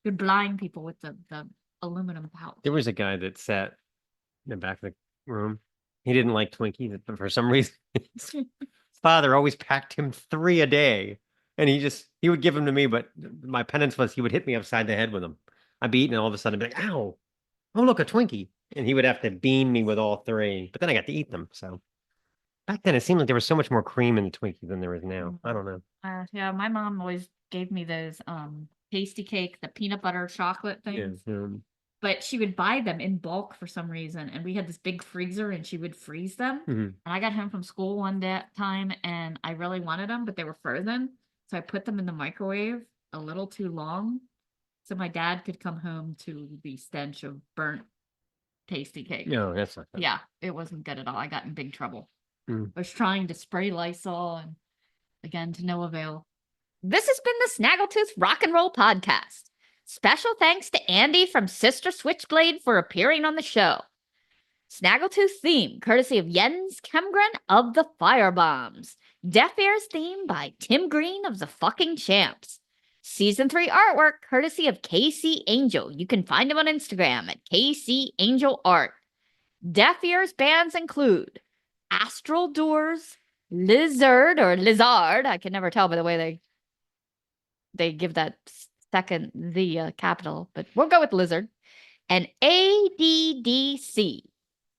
You'd blind people with the aluminum pouch. There was a guy that sat in the back of the room. He didn't like Twinkies, but for some reason, his father always packed him 3 a day. And he would give them to me, but my penance was he would hit me upside the head with them. I'd be eating, and all of a sudden I'd be like, ow, oh, look, a Twinkie. And he would have to beam me with all 3. But then I got to eat them. So back then, it seemed like there was so much more cream in the Twinkie than there is now. I don't know. Yeah, my mom always gave me those pasty cake, the peanut butter chocolate Yeah. things. But she would buy them in bulk for some reason. And we had this big freezer and she would freeze them. Mhm. And I got home from school one time and I really wanted them, but they were frozen. So I put them in the microwave a little too long. So my dad could come home to the stench of burnt pasty cake. No, that's not good. Yeah, it wasn't good at all. I got in big trouble. Mm. I was trying to spray Lysol and again to no avail. This has been the Snaggletooth Rock and Roll Podcast. Special thanks to Andy from Sister Switchblade for appearing on the show. Snaggletooth theme, courtesy of Jens Kemgren of the Firebombs. Deaf Ears theme by Tim Green of the Fucking Champs. Season 3 artwork, courtesy of KC Angel. You can find him on Instagram at KC Angel Art. Deaf Ears bands include Astral Doors, Lizard, I can never tell by the way they give that the capital, but we'll go with Lizard, and ADDC.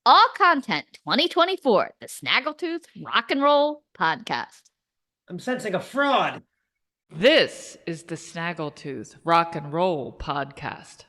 All content 2024, the Snaggletooth Rock and Roll Podcast. I'm sensing a fraud. This is the Snaggletooth Rock and Roll Podcast.